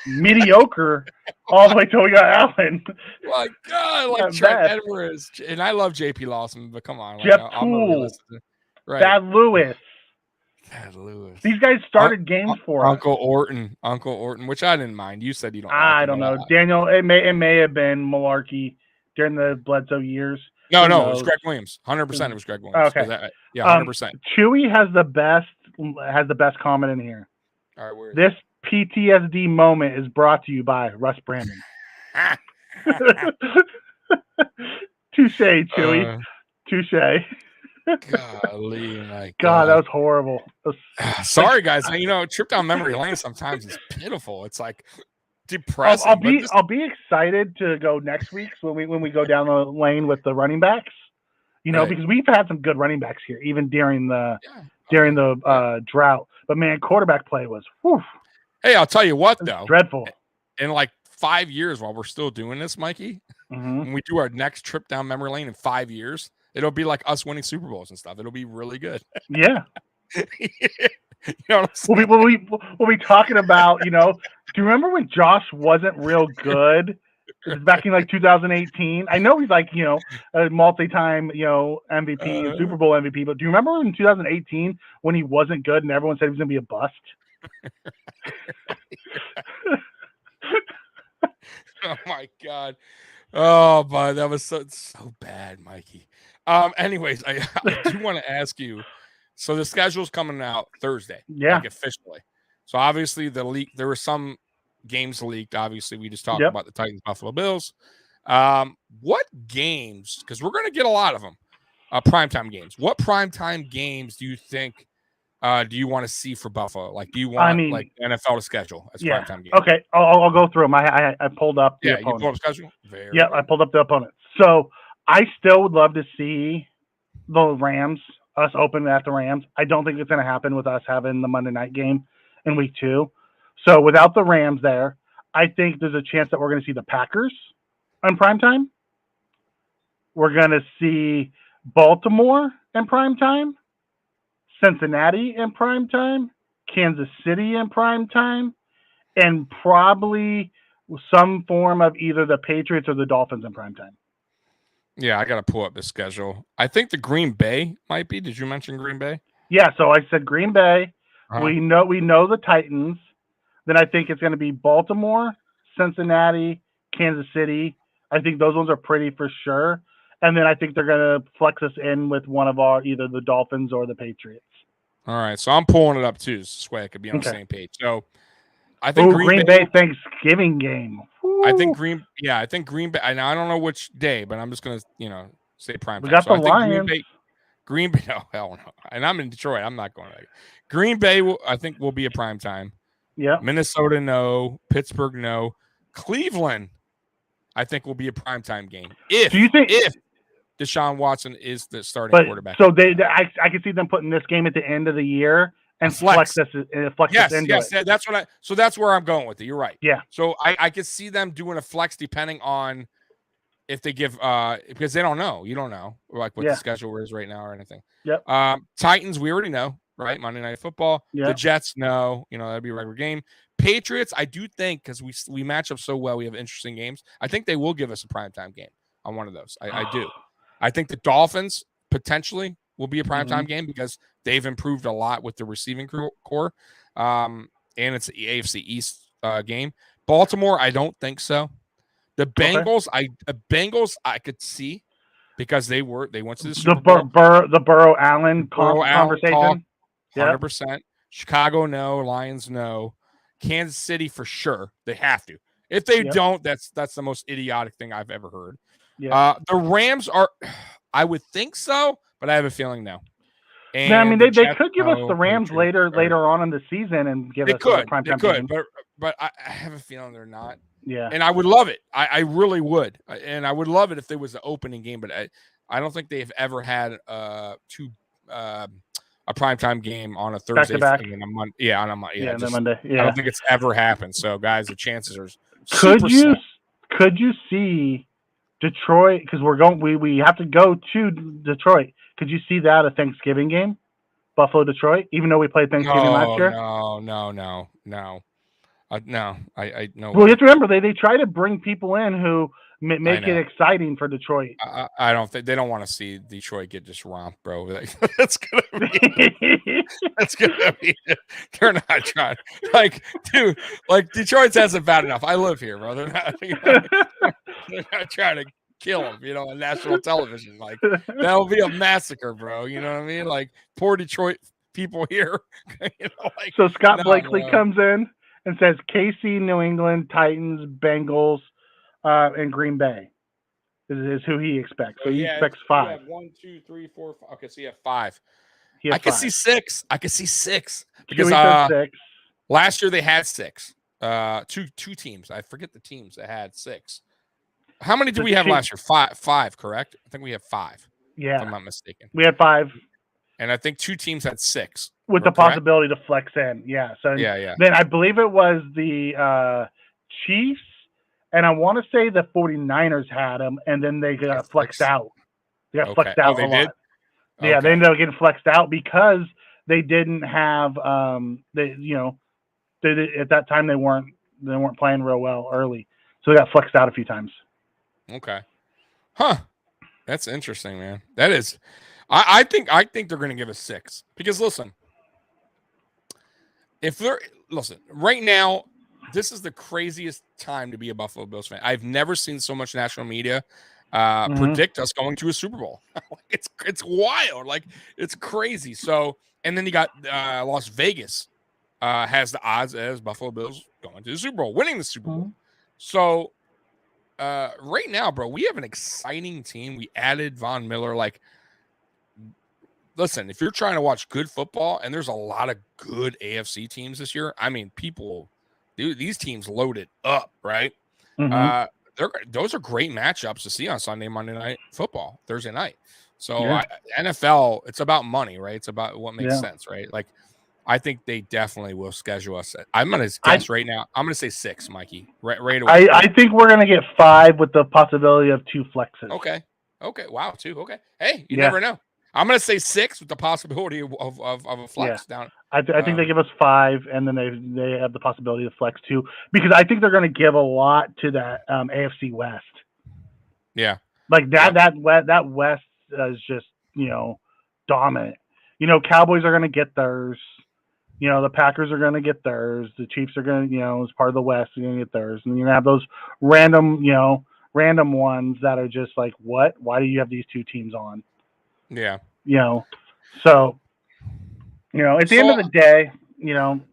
mediocre all the way till we got Allen. My God, like Trent Edwards, and I love JP Lawson, but come on, Jeff Poole, right? Thad Lewis. These guys started games for us. Uncle Orton, which I didn't mind. You said you don't. I don't know, Daniel. It may have been malarkey during the Bledsoe years. No, it was Greg Williams. 100%, it was Greg Williams. Okay, 100%. Chewy has the best comment in here. All right, where is this PTSD moment is brought to you by Russ Brandon. Touche, Chewy. Touche. Golly, my God, that was horrible. Sorry, guys. Trip down memory lane sometimes is pitiful. It's like depressing. I'll be excited to go next week when we go down the lane with the running backs. Because we've had some good running backs here, even during the drought. But man, quarterback play was whew. Hey, I'll tell you what though, dreadful. In like 5 years, while we're still doing this, Mikey, when we do our next trip down memory lane in 5 years, it'll be like us winning Super Bowls and stuff. It'll be really good. Yeah. You know what I'm saying? We'll be talking about, do you remember when Josh wasn't real good? It was back in like 2018. I know he's like, a multi-time, MVP, Super Bowl MVP, but do you remember in 2018 when he wasn't good and everyone said he was going to be a bust? Oh my God. Oh, but that was so bad, Mikey. Anyways, I do want to ask you. So the schedule's coming out Thursday, like officially. So obviously there were some games leaked. Obviously, we just talked about the Titans, Buffalo Bills. What games? Because we're going to get a lot of them. Primetime games. What primetime games do you think? Do you want to see for Buffalo? Like, do you want like NFL to schedule as primetime games? Okay, I'll go through them. I pulled up the opponents. You pulled up the schedule? I pulled up the opponents. So I still would love to see the Rams, us open at the Rams. I don't think it's going to happen with us having the Monday night game in week 2. So without the Rams there, I think there's a chance that we're going to see the Packers on primetime. We're going to see Baltimore in primetime, Cincinnati in primetime, Kansas City in primetime, and probably some form of either the Patriots or the Dolphins in primetime. Yeah, I got to pull up the schedule. I think the Green Bay might be. Did you mention Green Bay? Yeah, so I said Green Bay. We know the Titans. Then I think it's going to be Baltimore, Cincinnati, Kansas City. I think those ones are pretty for sure. And then I think they're going to flex us in with one of either the Dolphins or the Patriots. All right, so I'm pulling it up too, so I could be on the same page. So I think Green Bay Thanksgiving game. Ooh. I think Green Bay. I don't know which day, but I'm just gonna say prime time. We got the Lions. Green Bay. No, hell no. And I'm in Detroit. I'm not going to. Green Bay. I think will be a prime time. Yeah. Minnesota, no. Pittsburgh, no. Cleveland, I think will be a primetime game. If Deshaun Watson is the starting quarterback. So I could see them putting this game at the end of the year and flex this into it. That's where I'm going with it. You're right. Yeah. So I could see them doing a flex depending on if they give because they don't know. You don't know like what the schedule is right now or anything. Yep. Titans, we already know, right? Monday Night Football. Yep. The Jets, no. That'd be a regular game. Patriots, I do think because we match up so well, we have interesting games. I think they will give us a primetime game on one of those. I do. I think the Dolphins potentially will be a primetime game because they've improved a lot with the receiving core. And it's the AFC East game. Baltimore, I don't think so. The Bengals, I could see because they went to the Super Bowl. The Burrow Allen conversation. 100%. Chicago, no. Lions, no. Kansas City for sure. They have to. If they don't, that's the most idiotic thing I've ever heard. Yeah. The Rams are, I would think so, but I have a feeling no. And I mean, they Jets, could give us the Rams later on in the season and give us a primetime game. But I have a feeling they're not. Yeah. And I would love it. I really would. And I would love it if there was an opening game, but I don't think they've ever had a primetime game on a Thursday back. And a Monday. Yeah, on a Monday. Yeah, on a Monday. Yeah. I don't think it's ever happened. So, guys, the chances are Could you see Detroit, because we have to go to Detroit. Could you see that a Thanksgiving game? Buffalo, Detroit, even though we played Thanksgiving last year? No. No. I know. Well, you have to remember, they try to bring people in who make it exciting for Detroit. I don't think they don't want to see Detroit get just romped, bro. That's gonna be. They're not trying. Like, dude, like Detroit's hasn't bad enough. I live here, bro. They're not trying to kill them, on national television. Like, that'll be a massacre, bro. You know what I mean? Like, poor Detroit people here. So Scott Blakely comes in and says KC, New England, Titans, Bengals, and Green Bay is who he expects. So he expects 5. 1, 2, 3, 4, 5. Okay, so you have 5. I can see 6. Because 6. Last year they had 6. Two teams. I forget the teams that had 6. How many did we have last year? 5, correct? I think we have 5. Yeah. If I'm not mistaken. We had 5. And I think 2 teams had 6. With the possibility to flex in. Yeah. So then I believe it was the Chiefs, and I want to say the 49ers had them, and then they got flexed out. They got flexed out a lot. Yeah, they ended up getting flexed out because they didn't have at that time they weren't playing real well early. So they got flexed out a few times. Okay. Huh. That's interesting, man. That is I think they're going to give us 6 because listen, right now, this is the craziest time to be a Buffalo Bills fan. I've never seen so much national media predict us going to a Super Bowl. It's wild. Like, it's crazy. So, and then you got Las Vegas has the odds as Buffalo Bills going to the Super Bowl, winning the Super Bowl. So, right now, bro, we have an exciting team. We added Von Miller. Like, listen, if you're trying to watch good football, and there's a lot of good AFC teams this year, I mean, these teams loaded up, right? Those are great matchups to see on Sunday, Monday Night Football, Thursday night. So NFL, it's about money, right? It's about what makes sense, right? Like, I think they definitely will schedule us. I'm going to guess right now. I'm going to say 6, Mikey, right away. I think we're going to get 5 with the possibility of 2 flexes. Okay. Wow, 2. Okay. Hey, you never know. I'm going to say 6 with the possibility of a flex down. I think they give us 5, and then they have the possibility to flex 2 because I think they're going to give a lot to that AFC West. Yeah, like that West is just dominant. Cowboys are going to get theirs. The Packers are going to get theirs. The Chiefs are going to as part of the West are going to get theirs, and you're going to have those random ones that are just like, what? Why do you have these 2 teams on? Yeah. So, at the end of the day,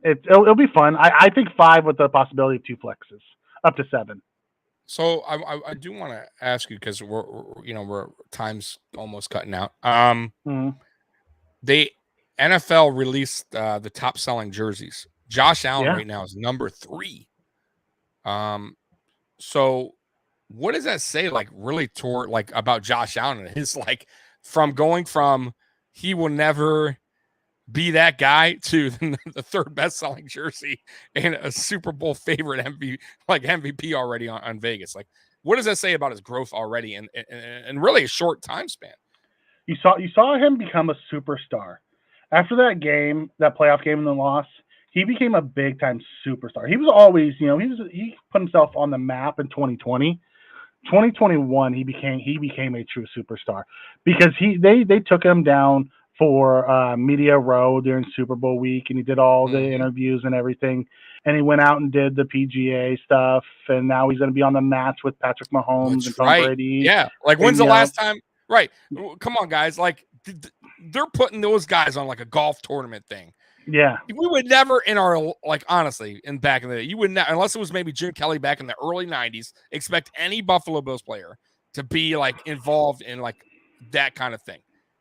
it'll be fun. I think 5 with the possibility of 2 flexes, up to 7. So I do want to ask you because we're time's almost cutting out. The NFL released the top selling jerseys. Josh Allen right now is number 3. So what does that say? Like, really about Josh Allen and his from going from he will never be that guy to the 3rd best-selling jersey and a Super Bowl favorite MVP already on Vegas. Like, what does that say about his growth already and really a short time span? You saw him become a superstar after that game, that playoff game and the loss. He became a big-time superstar. He was always, he put himself on the map in 2020. 2021, he became a true superstar because they took him down for Media Row during Super Bowl week, and he did all the interviews and everything, and he went out and did the PGA stuff, and now he's going to be on the mats with Patrick Mahomes and Tom Brady. Yeah, like when's the last time? Right, come on, guys, like they're putting those guys on like a golf tournament thing. Yeah. We would never in our, like, honestly, in back in the day, you would not, unless it was maybe Jim Kelly back in the early 90s, expect any Buffalo Bills player to be like involved in like that kind of thing.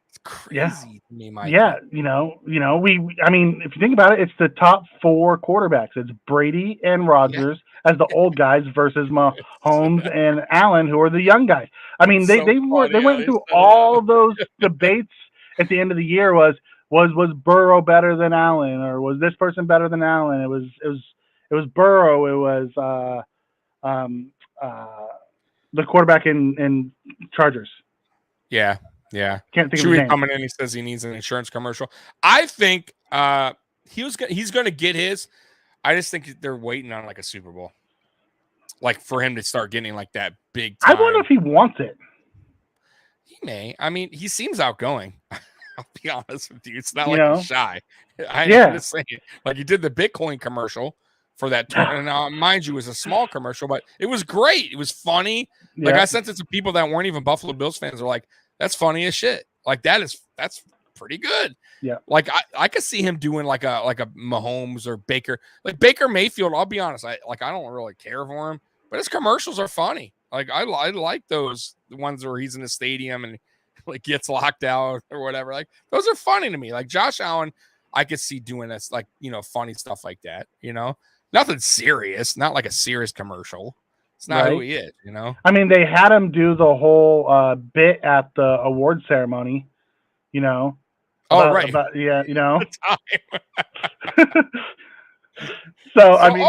It's crazy to me, Mikey. Yeah, I mean, if you think about it, it's the top 4 quarterbacks. It's Brady and Rodgers as the old guys versus Mahomes and Allen, who are the young guys. I mean, they went through all of those debates at the end of the year. Was Burrow better than Allen, or was this person better than Allen? It was Burrow. It was the quarterback in Chargers. Yeah. Yeah. Can't think of his name. Coming in, he says he needs an insurance commercial. I think he's going to get his. I just think they're waiting on like a Super Bowl, like for him to start getting like that big time. I wonder if he wants it. He may. I mean, he seems outgoing. I'll be honest with you. It's not like he's shy. I'm just saying, like he did the Bitcoin commercial for that. And mind you, it was a small commercial, but it was great. It was funny. Like I sent it to people that weren't even Buffalo Bills fans. They're like, that's funny as shit. Like that's pretty good. Yeah. Like I could see him doing like a Mahomes or Baker. Like Baker Mayfield, I'll be honest. I don't really care for him, but his commercials are funny. Like I like those, the ones where he's in the stadium and like gets locked out or whatever. Like those are funny to me. Like Josh Allen, I could see doing this, like, funny stuff like that, Nothing serious, not like a serious commercial. It's not who he is, I mean, they had him do the whole bit at the award ceremony, Oh, right. Yeah, So, I mean,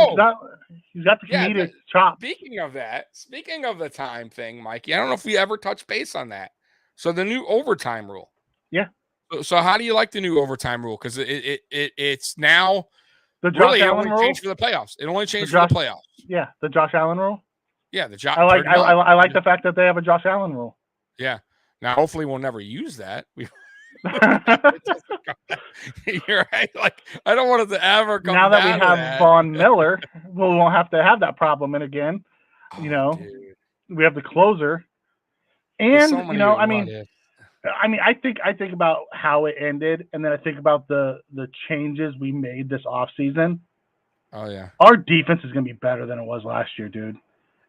he's got the comedic chop. Speaking of the time thing, Mikey, I don't know if we ever touched base on that. So the new overtime rule. Yeah. So how do you like the new overtime rule? Because it's now the Josh Allen only rule changed for the playoffs. It only changed for the playoffs. Yeah, the Josh Allen rule. Yeah, the Josh. I like the fact that they have a Josh Allen rule. Yeah. Now, hopefully, we'll never use that. You're right. Like, I don't want it to ever come. Now that we have Von Miller, we won't have to have that problem again. Dude. We have the closer, and I mean, I think about how it ended, and then I think about the changes we made this offseason. Oh yeah, our defense is going to be better than it was last year, dude.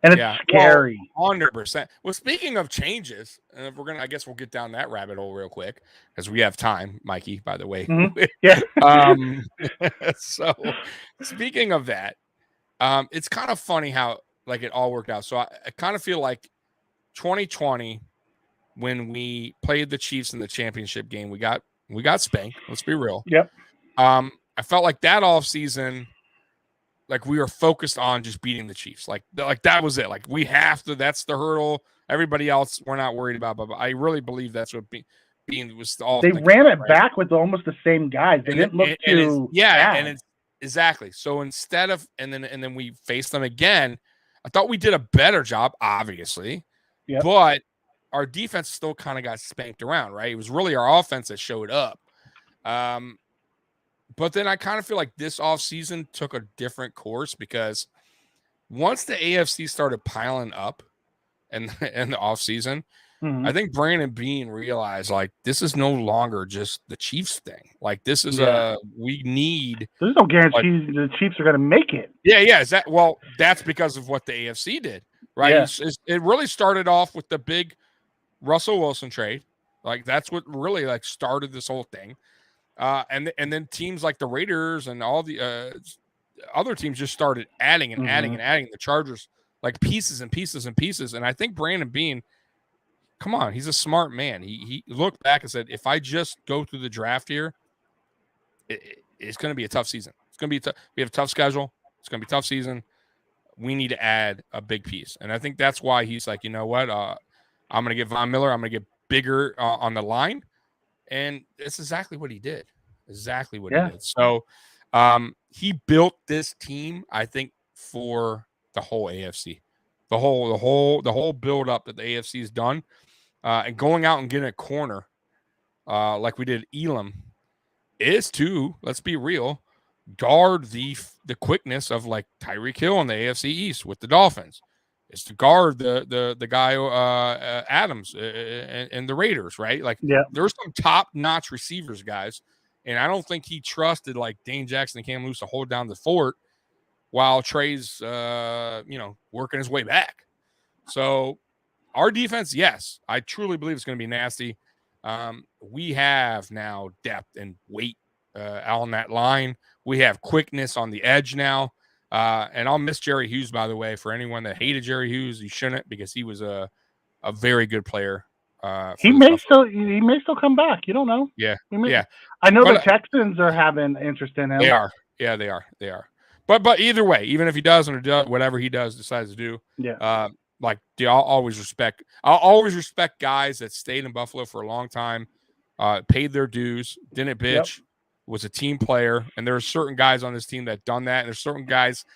And it's scary. 100%. Well, speaking of changes, I guess we'll get down that rabbit hole real quick because we have time, Mikey, by the way. Mm-hmm. Yeah. So speaking of that, it's kind of funny how like it all worked out. So I kind of feel like 2020, when we played the Chiefs in the championship game, we got spanked. Let's be real. Yep. I felt like that offseason, like we were focused on just beating the Chiefs. Like that was it. Like we have to, that's the hurdle. Everybody else, we're not worried about. But I really believe that's what being was all. They ran it back with almost the same guys. They didn't look too bad. And it's exactly. So instead of, and then we faced them again. I thought we did a better job, obviously. Yep. But our defense still kind of got spanked around, right? It was really our offense that showed up. But then I kind of feel like this offseason took a different course because once the AFC started piling up in the offseason, I think Brandon Beane realized, like, this is no longer just the Chiefs thing. Like, this is we need. There's no guarantee the Chiefs are going to make it. Yeah. That's because of what the AFC did, right? Yeah. It really started off with the big Russell Wilson trade. Like, that's what really, like, started this whole thing. And then teams like the Raiders and all the other teams just started adding and adding the Chargers, like pieces and pieces and pieces. And I think Brandon Beane, come on, he's a smart man. He looked back and said, if I just go through the draft here, it's going to be a tough season. It's going to be we have a tough schedule. It's going to be a tough season. We need to add a big piece. And I think that's why he's like, you know what? I'm going to get Von Miller. I'm going to get bigger on the line. And it's exactly what he did. Exactly what he did. So he built this team, I think, for the whole AFC. The whole build up that the AFC has done. And going out and getting a corner like we did Elam is to, let's be real, guard the quickness of like Tyreek Hill in the AFC East with the Dolphins. Is to guard the guy Adams and the Raiders, right? Like there's some top-notch receivers, guys, And I don't think he trusted like Dane Jackson and Cam Lewis to hold down the fort while Trey's, working his way back. So our defense, yes, I truly believe it's going to be nasty. We have now depth and weight on that line. We have quickness on the edge now. And I'll miss Jerry Hughes, by the way. For anyone that hated Jerry Hughes, you shouldn't, because he was a very good player. He may still come back. You don't know. Yeah. I know the Texans are having interest in him. They are. Yeah, they are. But either way, even if he doesn't or whatever he decides to do, I'll always respect guys that stayed in Buffalo for a long time, paid their dues, didn't bitch, was a team player. And there are certain guys on this team that done that. And there's certain guys,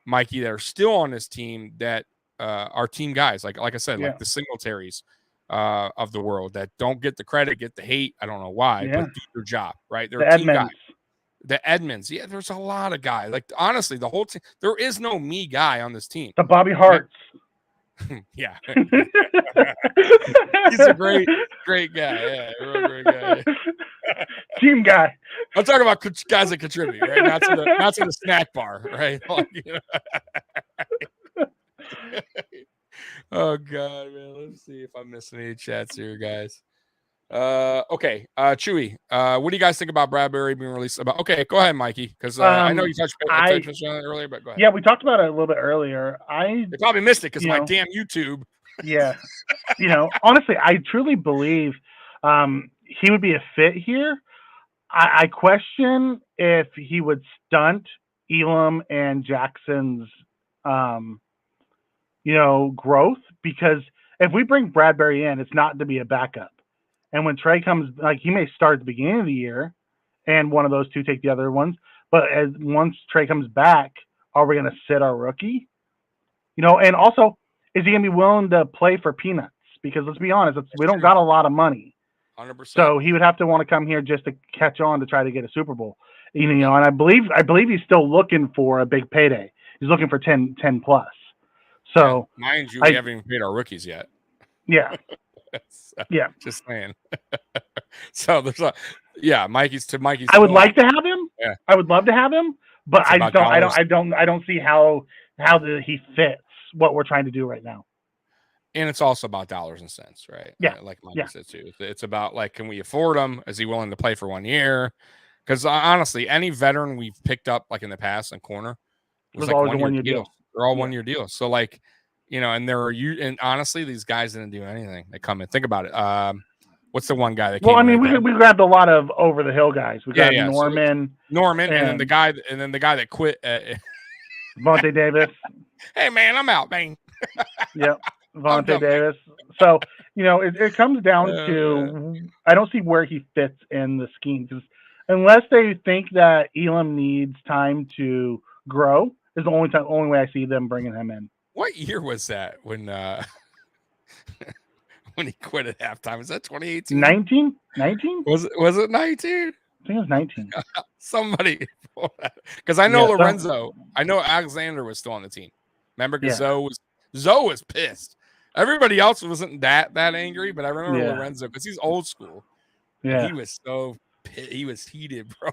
Mikey, that are still on this team that are team guys. Like I said, like the Singletaries of the world that don't get the credit, get the hate. I don't know why, but do their job, right? They're a team guy. The Edmonds. Yeah, there's a lot of guys. Like, honestly, the whole team, there is no me guy on this team. The Bobby Harts. Yeah. He's a great guy. Yeah, real great guy. Team guy. I'm talking about guys that contribute, right? Not to the snack bar, right? Like, Oh, God, man. Let's see if I'm missing any chats here, guys. Okay. Chewy, what do you guys think about Bradbury being released? Okay, go ahead, Mikey, because I know you touched on it earlier, but go ahead. Yeah, we talked about it a little bit earlier. They probably missed it because my damn YouTube. Yeah. Honestly, I truly believe he would be a fit here. I question if he would stunt Elam and Jackson's growth, because if we bring Bradbury in, it's not to be a backup. And when Trey comes, like, he may start at the beginning of the year and one of those two take the other ones. But once Trey comes back, are we going to sit our rookie? And also, is he going to be willing to play for peanuts? Because let's be honest, we don't got a lot of money. 100%. So he would have to want to come here just to catch on to try to get a Super Bowl. And I believe he's still looking for a big payday. He's looking for 10 plus. So mind you, we haven't even paid our rookies yet. Yeah. Just saying. So there's Mikey's. I would like to have him. Yeah. I would love to have him, but I don't see how he fits what we're trying to do right now. And it's also about dollars and cents, right? Yeah. Like Mikey said too. It's about, like, can we afford him? Is he willing to play for 1 year? Because honestly, any veteran we've picked up, like in the past in corner, was like always a 1 year deal. They're all 1 year deals. So, like, and and honestly, these guys didn't do anything. They come in. Think about it. What's the one guy that came? Well, I mean, we grabbed a lot of over the hill guys. We got Norman, and then the guy that quit. Vontae Davis. Hey man, I'm out, man. Yep, Vontae Davis. So it comes down to I don't see where he fits in the scheme, because unless they think that Elam needs time to grow, is the only way I see them bringing him in. What year was that when when he quit at halftime? Was that 2018? 19? Was it 19? I think it was 19. Somebody, because I know Lorenzo. I know Alexander was still on the team. Remember, because Zoe was pissed. Everybody else wasn't that angry, but I remember Lorenzo, because he's old school. Yeah, he was he was heated, bro.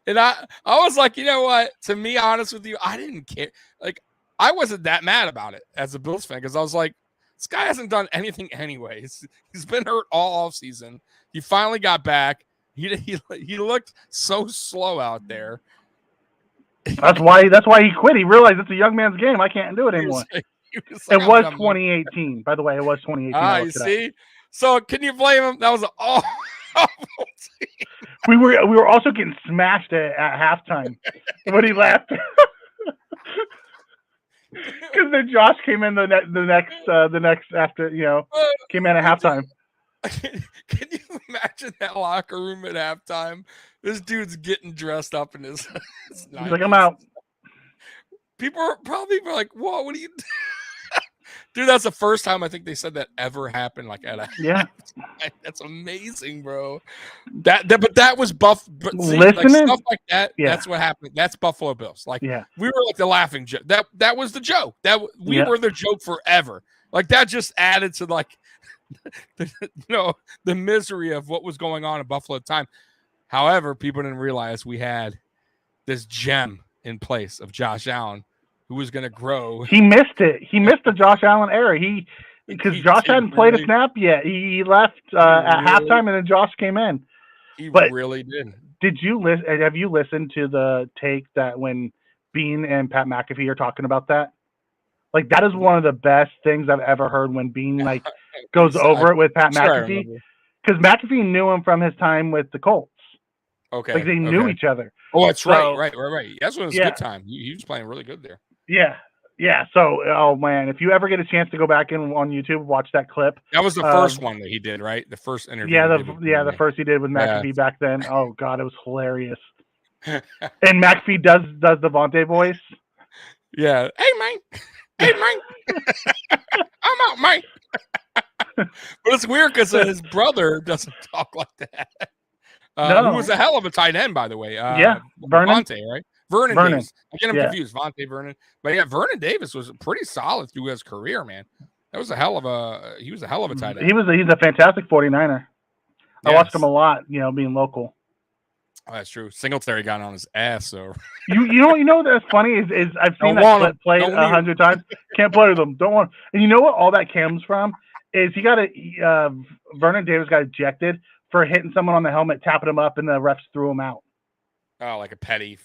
And I was like, you know what? To be honest with you, I didn't care. Like, I wasn't that mad about it as a Bills fan, because I was like, this guy hasn't done anything anyways. He's been hurt all offseason. He finally got back. He looked so slow out there. That's why he quit. He realized it's a young man's game. I can't do it anymore. It was 2018. By the way, it was 2018. You see? So can you blame him? That was an awful team. We were also getting smashed at halftime when he left. Because then Josh came in the next after, came in at halftime. Can you imagine that locker room at halftime? This dude's getting dressed up in his He's like, I'm out. People are probably like, whoa, what are you doing? Dude, that's the first time I think they said that ever happened. Like, at a halftime. That's amazing, bro. But that was like stuff like that. Yeah. That's what happened. That's Buffalo Bills. Like, we were like the laughing joke. That was the joke. We were the joke forever. Like, that just added to, like, the misery of what was going on in Buffalo at the time. However, people didn't realize we had this gem in place of Josh Allen, who was going to grow. He missed it. He missed the Josh Allen era. Because Josh hadn't played a snap yet. He left at halftime, and then Josh came in. He but really did. Have you listened to the take that when Bean and Pat McAfee are talking about that? Like, that is one of the best things I've ever heard when Bean goes over it with Pat McAfee. Because McAfee knew him from his time with the Colts. Okay. Like, they knew each other. Oh, that's right. That's when it was a good time. He was playing really good there. Yeah. Yeah. So, oh man, if you ever get a chance to go back and on YouTube, watch that clip. That was the first one that he did, right? The first interview. The first he did with McAfee back then. Oh God, it was hilarious. And McAfee does the Vontae voice. Yeah. Hey, Mike. Hey, Mike. I'm out, Mike. But it's weird because his brother doesn't talk like that. Who was a hell of a tight end, by the way. Vernon. Vontae, right? Vernon Davis. I get him confused. Vontae Vernon. But yeah, Vernon Davis was pretty solid through his career, man. He was a hell of a tight end. He's a fantastic 49er. I watched him a lot, being local. Oh, that's true. Singletary got on his ass, so you know that's funny is I've seen that clip played 100 times. Can't play with them. Don't want. And you know what all that comes from is Vernon Davis got ejected for hitting someone on the helmet, tapping him up, and the refs threw him out. Oh, like a petty.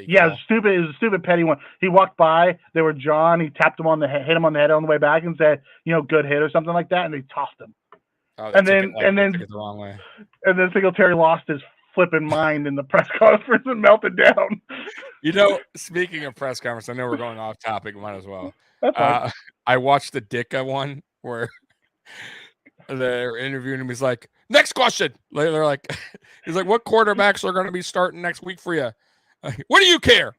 Yeah, it was a stupid petty one. He walked by, they were John. He tapped him on the head, hit him on the head on the way back, and said, "Good hit" or something like that, and they tossed him. Oh, and then the wrong way. And then Singletary lost his flipping mind in the press conference and melted down. Speaking of press conference, I know we're going off topic. Might as well. That's fine. I watched the Dicka one where they're interviewing him. He's like, "Next question." They're like, he's like, "What quarterbacks are going to be starting next week for you?" What do you care?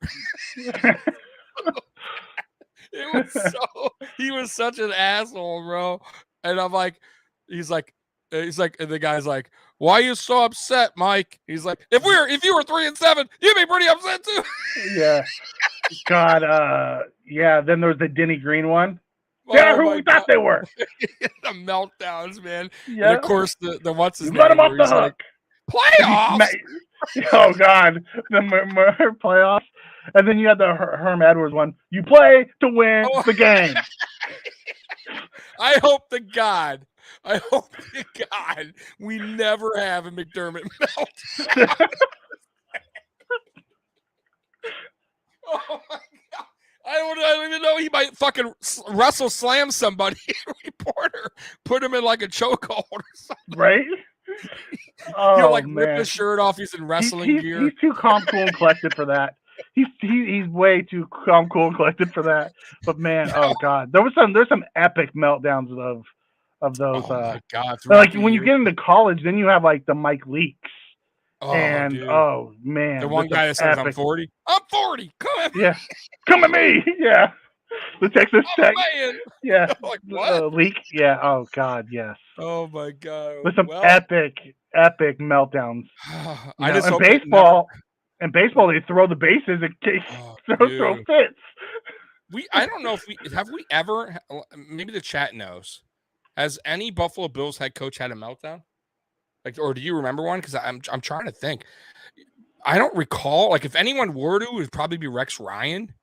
He was such an asshole, bro. And I'm like, he's like, and the guy's like, "Why are you so upset, Mike?" He's like, if you were 3-7, you'd be pretty upset too. Yeah. God. Yeah. Then there was the Denny Green one. Yeah, who we thought they were. The meltdowns, man. Yeah. And of course, the what's his name? Let him off the hook. Playoffs. Oh God, the playoffs. And then you had the Herm Edwards one. You play to win the game. I hope to God we never have a McDermott meltdown. Oh my God. I don't even know. He might fucking wrestle slam somebody. Reporter put him in like a chokehold or something. Right? He'll rip his shirt off. He's in wrestling gear. He's too calm, cool, and collected for that. He's way too calm, cool, and collected for that. But man, oh God, there's some epic meltdowns of those. Oh my God! Like when you get into college, then you have like the Mike Leaks. Oh, and dude. Oh man, the one guy that says, "I'm 40." I'm 40. Come at me. Yeah, come at me. Yeah, the Texas Tech. Yeah, like what? Leak. Yeah. Oh God. Yes. Oh my God. With some epic meltdowns. I just in baseball. In baseball, they throw the bases and throw fits. I don't know if we ever. Maybe the chat knows. Has any Buffalo Bills head coach had a meltdown? Or do you remember one? Because I'm trying to think. I don't recall. Like, if anyone were to, it would probably be Rex Ryan.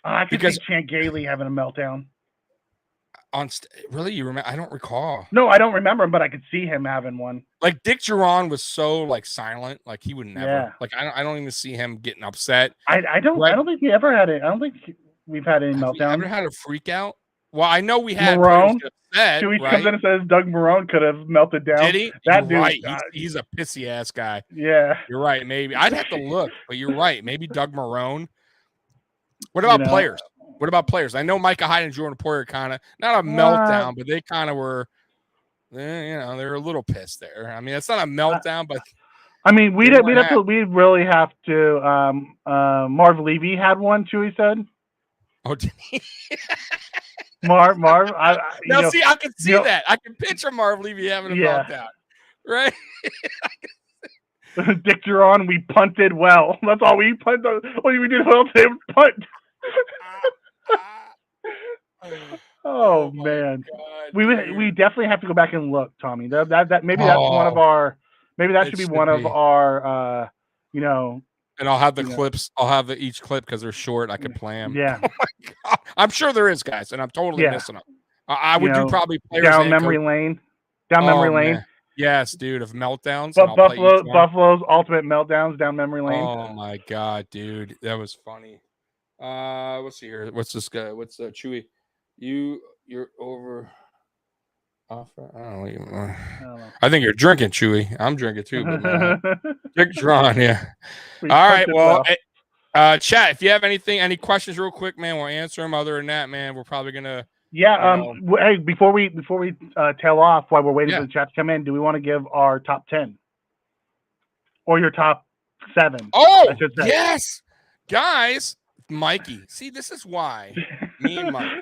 I could see Chan Gailey having a meltdown. Really, you remember? I don't recall. No, I don't remember him, but I could see him having one. Like Dick Duran was so silent. Like he would never. Yeah. Like I don't even see him getting upset. I don't think he ever had it. I don't think we've had any meltdown. Ever had a freak out? Well, I know we had Marone. Chewy comes in and says Doug Marone could have melted down. Did he? That dude, right. He's a pissy ass guy. Yeah. You're right. Maybe I'd have to look, but you're right. Maybe Doug Marone. What about players? What about players? I know Micah Hyde and Jordan Poyer kind of not a meltdown, but they kind of were. They're a little pissed there. I mean, it's not a meltdown, but I mean, we'd really have to. Marv Levy had one too. He said. Oh, did he? Marv. I can see that. I can picture Marv Levy having a meltdown, right? Dick Duran, we punted well. That's all we punted. What we did well today was punt. Oh man, God, we definitely have to go back and look, Tommy. That maybe that's one of our Maybe that should be one of our, And I'll have the clips. I'll have each clip because they're short. I can play them. Yeah. Oh my God. I'm sure there is, guys, and I'm totally missing them. I would do probably players down memory lane. Down memory lane. Man. Yes, dude, of meltdowns. But Buffalo's ultimate meltdowns down memory lane. Oh my God, dude, that was funny. Let's see here. What's this guy? What's Chewy? You're over. I don't know. I think you're drinking, Chewy. I'm drinking too, but Dick drawn, yeah. All right, well, chat. If you have any questions, real quick, man, we'll answer them. Other than that, man, we're probably gonna. Yeah. Hey, before we tail off, while we're waiting for the chat to come in, do we want to give our top 10 or your top 7? Oh, yes, guys. Mikey, see, this is why me and Mikey.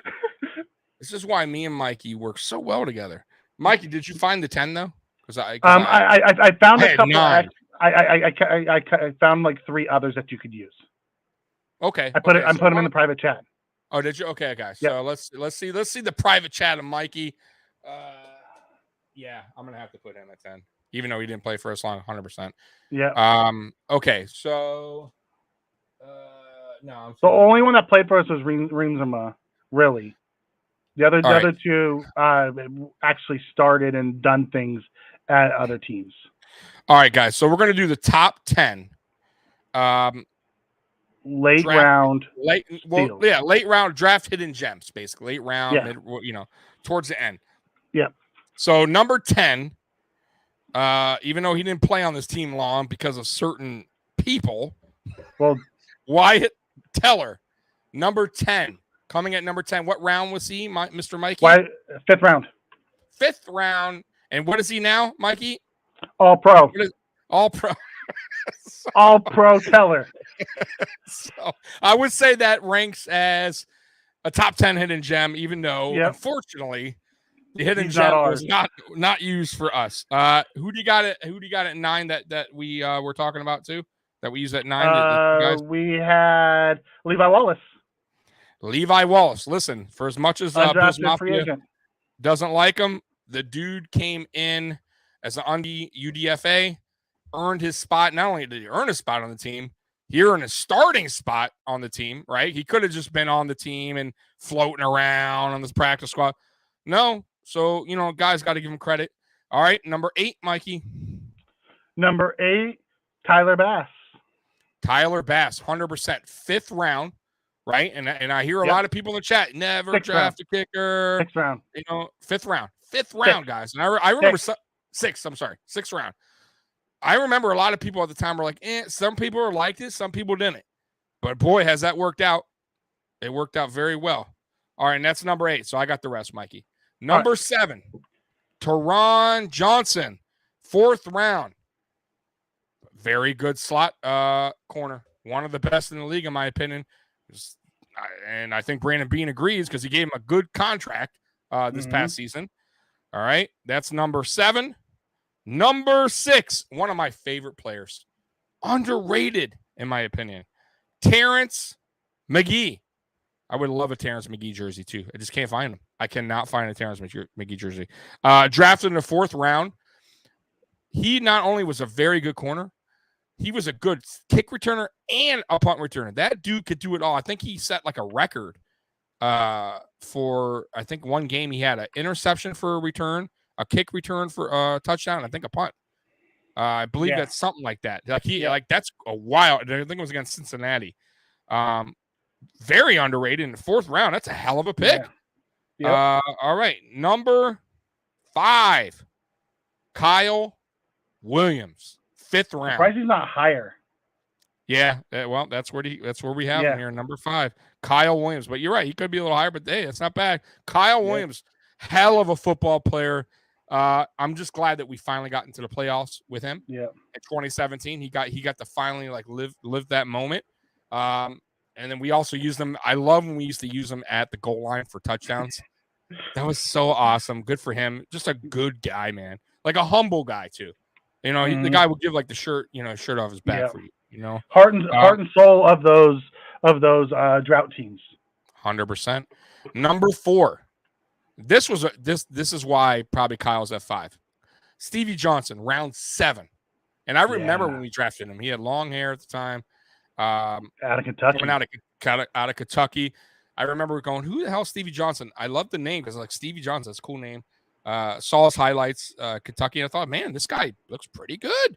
This is why me and Mikey work so well together. Mikey, did you find the 10 though? Because I found a couple. 9. I found like 3 others that you could use. Okay. I'm putting them in the private chat. Oh, did you? Okay, guys. Yep. So let's see the private chat of Mikey. Yeah, I'm gonna have to put him at 10, even though he didn't play for us long, 100%. Yeah. Okay. So. No. The only one that played for us was Reimsima, really. The other two actually started and done things at other teams. All right, guys. So we're going to do the top 10. Late round draft hidden gems, basically. Late round, towards the end. Yeah. So number 10, even though he didn't play on this team long because of certain people, Wyatt Teller, number 10. Coming at number 10. What round was he, Mr. Mikey? 5th round. 5th round. And what is he now, Mikey? All pro. All pro. All pro Teller. So I would say that ranks as a top 10 hidden gem, even though, unfortunately, the hidden gem was not used for us. Who do you got at 9 that we were talking about too? That we used at 9? We had Levi Wallace. Levi Wallace. Listen, for as much as Bills Mafia doesn't like him, the dude came in as an UDFA, earned his spot. Not only did he earn a spot on the team, he earned a starting spot on the team, right? He could have just been on the team and floating around on this practice squad. No. So, guys got to give him credit. All right, number 8, Mikey. Number 8, Tyler Bass. Tyler Bass, 100%. 5th round. Right, and I hear a lot of people in the chat never draft a kicker. 6th round, 5th round, guys. And I remember 6th. I'm sorry, 6th round. I remember a lot of people at the time were like, some people liked it, some people didn't. But boy, has that worked out. It worked out very well. All right, and that's number 8. So I got the rest, Mikey. Number 7, Tyron Johnson, 4th round. Very good slot corner. One of the best in the league, in my opinion. And I think Brandon Bean agrees because he gave him a good contract this past season. All right. That's number 7. Number 6, one of my favorite players. Underrated, in my opinion. Terence Mcgee. I would love a Terence Mcgee jersey, too. I just can't find him. I cannot find a Terence Mcgee jersey. Drafted in the 4th round. He not only was a very good corner, he was a good kick returner and a punt returner. That dude could do it all. I think he set like a record for, I think one game he had an interception for a return, a kick return for a touchdown, I think a punt. I believe that's something like that. Like that's a wild. I think it was against Cincinnati. Very underrated in the 4th round. That's a hell of a pick. Yeah. All right, number 5, Kyle Williams. 5th round. Surprised he's not higher. Yeah, well, that's where we have him here, number 5, Kyle Williams. But you're right, he could be a little higher, but hey, that's not bad. Kyle Williams, hell of a football player. I'm just glad that we finally got into the playoffs with him. Yeah, in 2017, he got to finally like live that moment. And then we also used them. I love when we used to use them at the goal line for touchdowns. That was so awesome. Good for him. Just a good guy, man. Like a humble guy too. The guy would give like the shirt off his back for you. Heart and soul of those drought teams. 100%. Number 4. This is why probably Kyle's at 5. Stevie Johnson, round 7. And I remember when we drafted him, he had long hair at the time. Out of Kentucky. Coming out of Kentucky. I remember going, who the hell is Stevie Johnson? I love the name because like Stevie Johnson, that's a cool name. Saw his highlights, Kentucky, and I thought, man, this guy looks pretty good.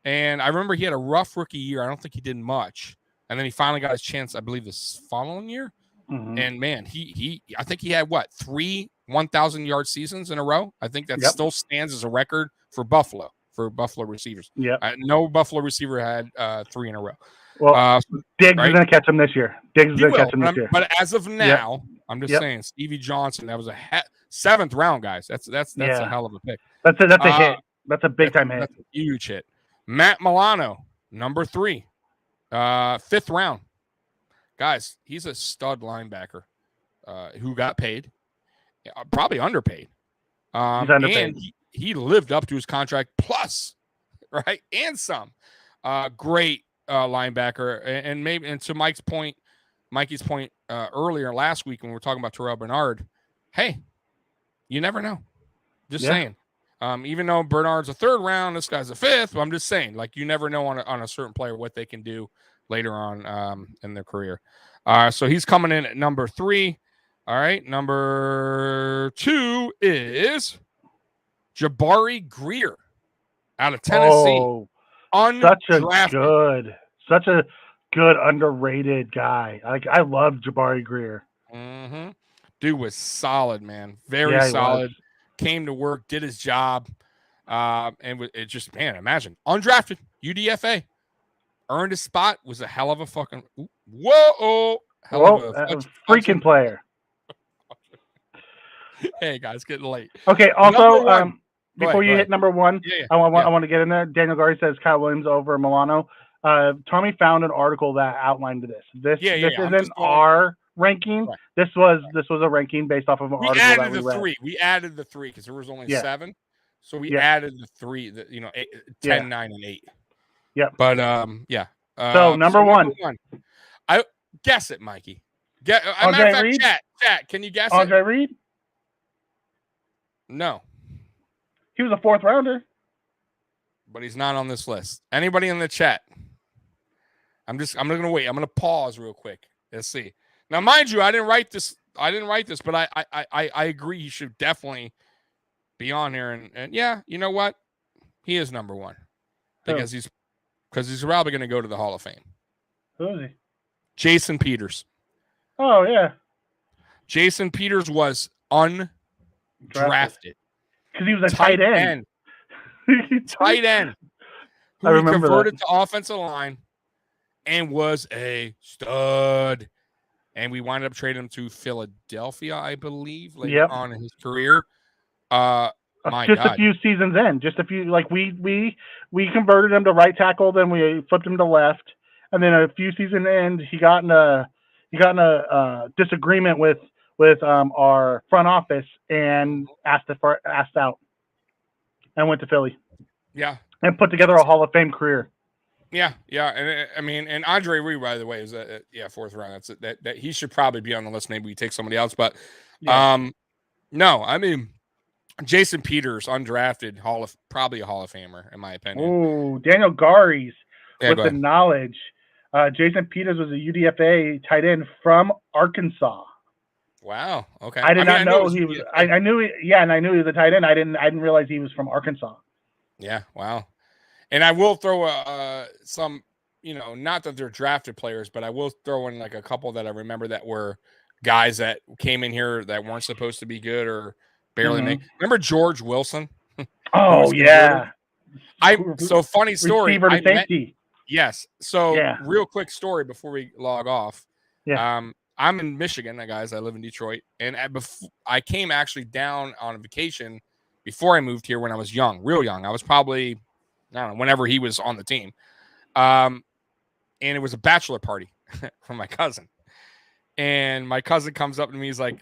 And I remember he had a rough rookie year. I don't think he did much. And then he finally got his chance, I believe, this following year. Mm-hmm. And man, I think he had 3 1,000-yard seasons in a row. I think that still stands as a record for Buffalo receivers. Yeah, no Buffalo receiver had 3 in a row. Well, Diggs is going to catch him this year. But as of now, I'm just saying, Stevie Johnson, that was a 7th round, guys. That's a hell of a pick. That's a hit. That's a big time hit. That's a huge hit. Matt Milano, number 3, 5th round. Guys, he's a stud linebacker who got paid, probably underpaid. He's underpaid. And he lived up to his contract plus, right? And some. Great linebacker. And to Mikey's point earlier last week when we were talking about Terrell Bernard, hey, you never know. Just saying. Even though Bernard's a 3rd round, this guy's a 5th, I'm just saying, like, you never know on a certain player what they can do later on in their career. So he's coming in at number 3. All right. Number 2 is Jabari Greer out of Tennessee. Oh, such a good underrated guy. I love Jabari Greer. Mm-hmm. Dude was solid, man. Very solid. Came to work, did his job. And it just, man, imagine. Undrafted, UDFA. Earned a spot, was a hell of a fucking freaking player. Hey guys, getting late. Okay, also before you hit number 1, I want to get in there. Daniel Gary says Kyle Williams over Milano. Tommy found an article that outlined this. This isn't our ranking. Right. This was a ranking based off of an article that we read. We added the 3 because there was only 7. So we added the 3 that 10, 9, and 8. Yep. But so number 1. I guess it, Mikey. Matter of fact, Reid? Chat, can you guess Andre it? Reid? No. He was a 4th rounder. But he's not on this list. Anybody in the chat? I'm gonna wait. I'm gonna pause real quick. Let's see. Now, mind you, I didn't write this, but I agree he should definitely be on here. And yeah, you know what? He is number 1. Because he's probably going to go to the Hall of Fame. Who is he? Jason Peters. Oh, yeah. Jason Peters was undrafted. Because he was a tight end. Tight end. Who I remember converted to offensive line and was a stud. And we wound up trading him to Philadelphia, I believe, later on in his career. A few seasons in, just a few. Like we converted him to right tackle, then we flipped him to left, and then a few seasons in, he got in a disagreement with our front office and asked out, and went to Philly. Yeah, and put together a Hall of Fame career. Yeah, and I mean, and Andre Reid, by the way, is 4th round. That he should probably be on the list. Maybe we take somebody else, but no, I mean. Jason Peters, undrafted, probably a Hall of Famer, in my opinion. Oh, Daniel Gary's with the knowledge. Jason Peters was a UDFA tight end from Arkansas. Wow. Okay. I did not know he was. I knew. And I knew he was a tight end. I didn't realize he was from Arkansas. Yeah. Wow. And I will throw some. Not that they're drafted players, but I will throw in like a couple that I remember that were guys that came in here that weren't supposed to be good or barely make. Remember George Wilson? Oh yeah. Funny story. Receiver to safety. Yes. So real quick story before we log off. Yeah. I'm in Michigan, guys. I live in Detroit, and I came actually down on a vacation before I moved here when I was young, real young. I was probably, I don't know, whenever he was on the team. And it was a bachelor party for my cousin. And my cousin comes up to me. He's like,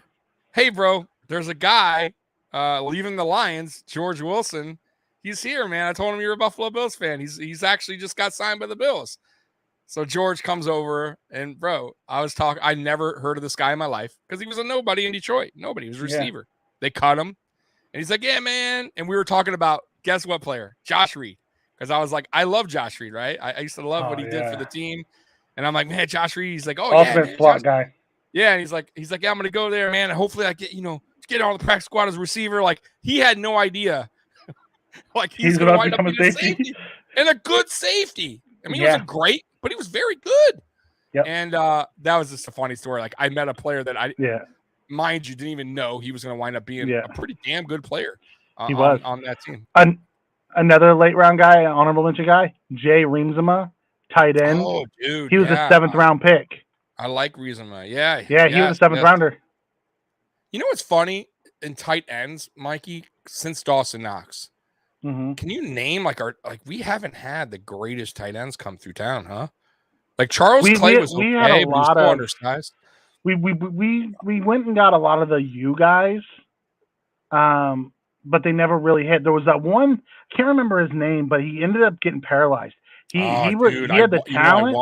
"Hey, bro, there's a guy leaving the Lions, George Wilson. He's here, man. I told him you're a Buffalo Bills fan. He's actually just got signed by the Bills." So George comes over, and bro, I never heard of this guy in my life because he was a nobody in Detroit. Nobody. He was a receiver. They cut him, and he's like, "Yeah, man." And we were talking about, guess what player? Josh Reid. because I was like, I love Josh Reid, right? I used to love what he did for the team. And I'm like, man, Josh Reid. He's like, oh, yeah. Ultimate slot guy. Yeah, and he's like, yeah, I'm gonna go there, man. And hopefully I get, get on the practice squad as a receiver. Like, he had no idea. Like he's gonna wind up being a safety and a good safety. I mean, he wasn't great, but he was very good. Yep. And that was just a funny story. Like, I met a player that mind you, didn't even know he was gonna wind up being a pretty damn good player. He was on that team. Another late round guy, honorable mention guy, Reimsima, tight end. Oh, dude, he was a 7th round pick. I like Reimsima. Yeah, he was a 7th rounder. You know what's funny in tight ends, Mikey? Since Dawson Knox, can you name we haven't had the greatest tight ends come through town, huh? Like Charles Clay was okay, had a lot of undersized. We went and got a lot of the U guys, but they never really hit. There was that one, I can't remember his name, but he ended up getting paralyzed. He had the talent.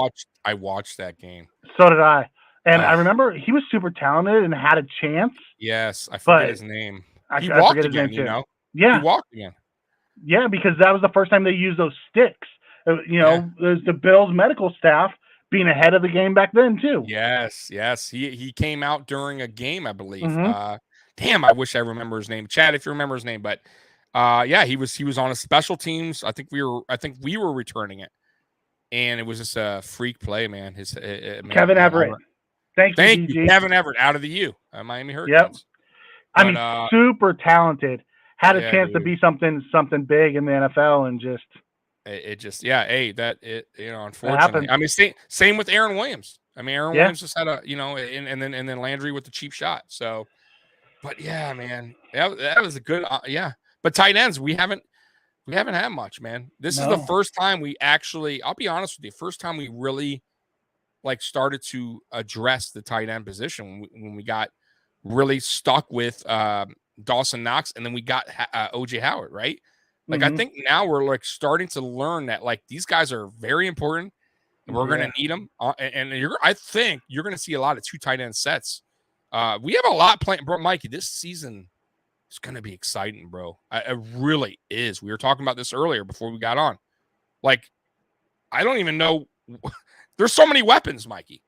I watched that game. So did I. And I remember he was super talented and had a chance. Yes, I forget his name. I walked forget his again, name too. Yeah. He walked again. Yeah, because that was the first time they used those sticks. There's the Bills medical staff being ahead of the game back then too. Yes. He came out during a game, I believe. Damn, I wish I remember his name. Chad, if you remember his name, but he was on a special teams. I think we were returning it. And it was just a freak play, man. Kevin Everett. Thank you, Kevin Everett, out of the U, Miami Hurricanes. Yep. But, super talented. Had a chance to be something big in the NFL, and just unfortunately. I mean, same with Aaron Williams. I mean, Aaron Williams just had and then Landry with the cheap shot. So, but yeah, man, that was a good But tight ends, we haven't had much, man. This is the first time we actually, I'll be honest with you, first time we really started to address the tight end position when we got really stuck with Dawson Knox, and then we got OJ Howard, right? I think now we're starting to learn that these guys are very important, and we're going to need them. And I think you're going to see a lot of 2 tight end sets. We have a lot playing, bro. Mikey, this season is going to be exciting, bro. It really is. We were talking about this earlier before we got on. I don't even know. There's so many weapons, Mikey.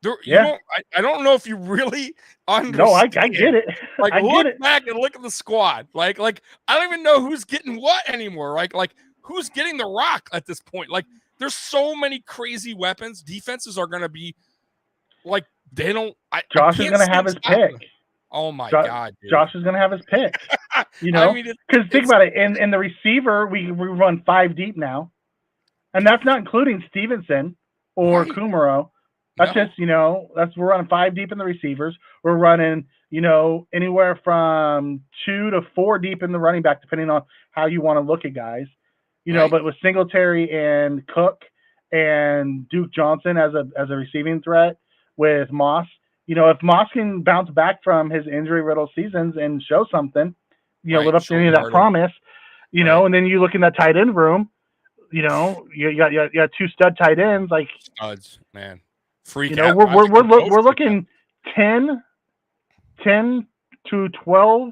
I don't know if you really understand. No, I get it. Look back and look at the squad. I don't even know who's getting what anymore. Like who's getting the rock at this point. There's so many crazy weapons. Defenses are going to be they don't. Josh is going to have his pick. Oh my God, dude. Josh is going to have his pick. Because think about it. In the receiver, we run 5 deep now, and that's not including Stevenson or Kumaro. That's just, we're running 5 deep in the receivers. We're running, anywhere from 2 to 4 deep in the running back, depending on how you want to look at guys. But with Singletary and Cook and Duke Johnson as a receiving threat with Moss, if Moss can bounce back from his injury-riddled seasons and show something, live up to any of that promise, and then you look in that tight end room, you got 2 stud tight ends, studs, man. We're looking 10 to 12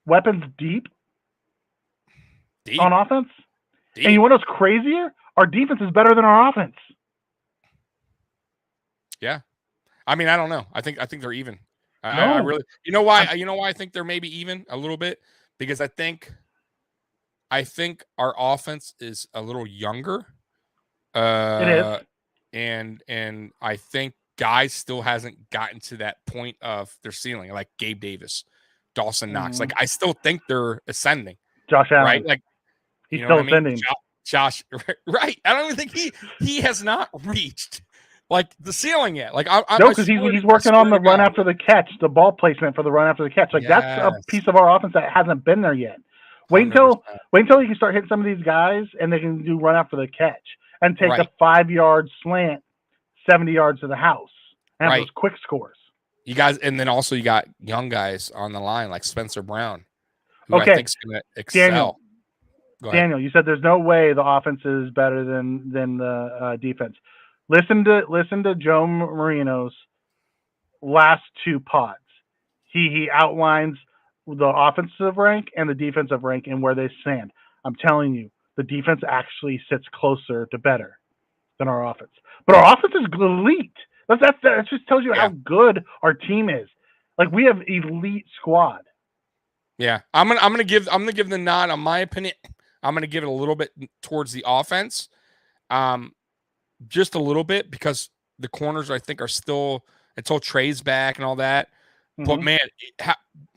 weapons deep on offense. Deep. And you want what's crazier? Our defense is better than our offense. Yeah. I mean, I don't know. I think they're even. I really, why I think they're maybe even a little bit, because I think our offense is a little younger. It is. And I think guys still hasn't gotten to that point of their ceiling, like Gabe Davis, Dawson Knox. I still think they're ascending. Josh Allen. Right? He's still ascending. Josh, right. I don't even think he has not reached the ceiling yet. Because he's working on the run after the catch, the ball placement for the run after the catch. That's a piece of our offense that hasn't been there yet. Wait until you can start hitting some of these guys and they can do run after the catch and take a 5-yard slant 70 yards to the house and have those quick scores. You guys, and then also you got young guys on the line like Spencer Brown, who I think is going to excel. Daniel, you said there's no way the offense is better than the defense. Listen to Joe Marino's last 2 pods. He outlines the offensive rank and the defensive rank and where they stand. I'm telling you, the defense actually sits closer to better than our offense. But our offense is elite. That just tells you how good our team is. Like, we have elite squad. Yeah, I'm gonna give the nod. On my opinion, I'm gonna give it a little bit towards the offense, just a little bit, because the corners I think are still, until Trey's back and all that. Mm-hmm. But man,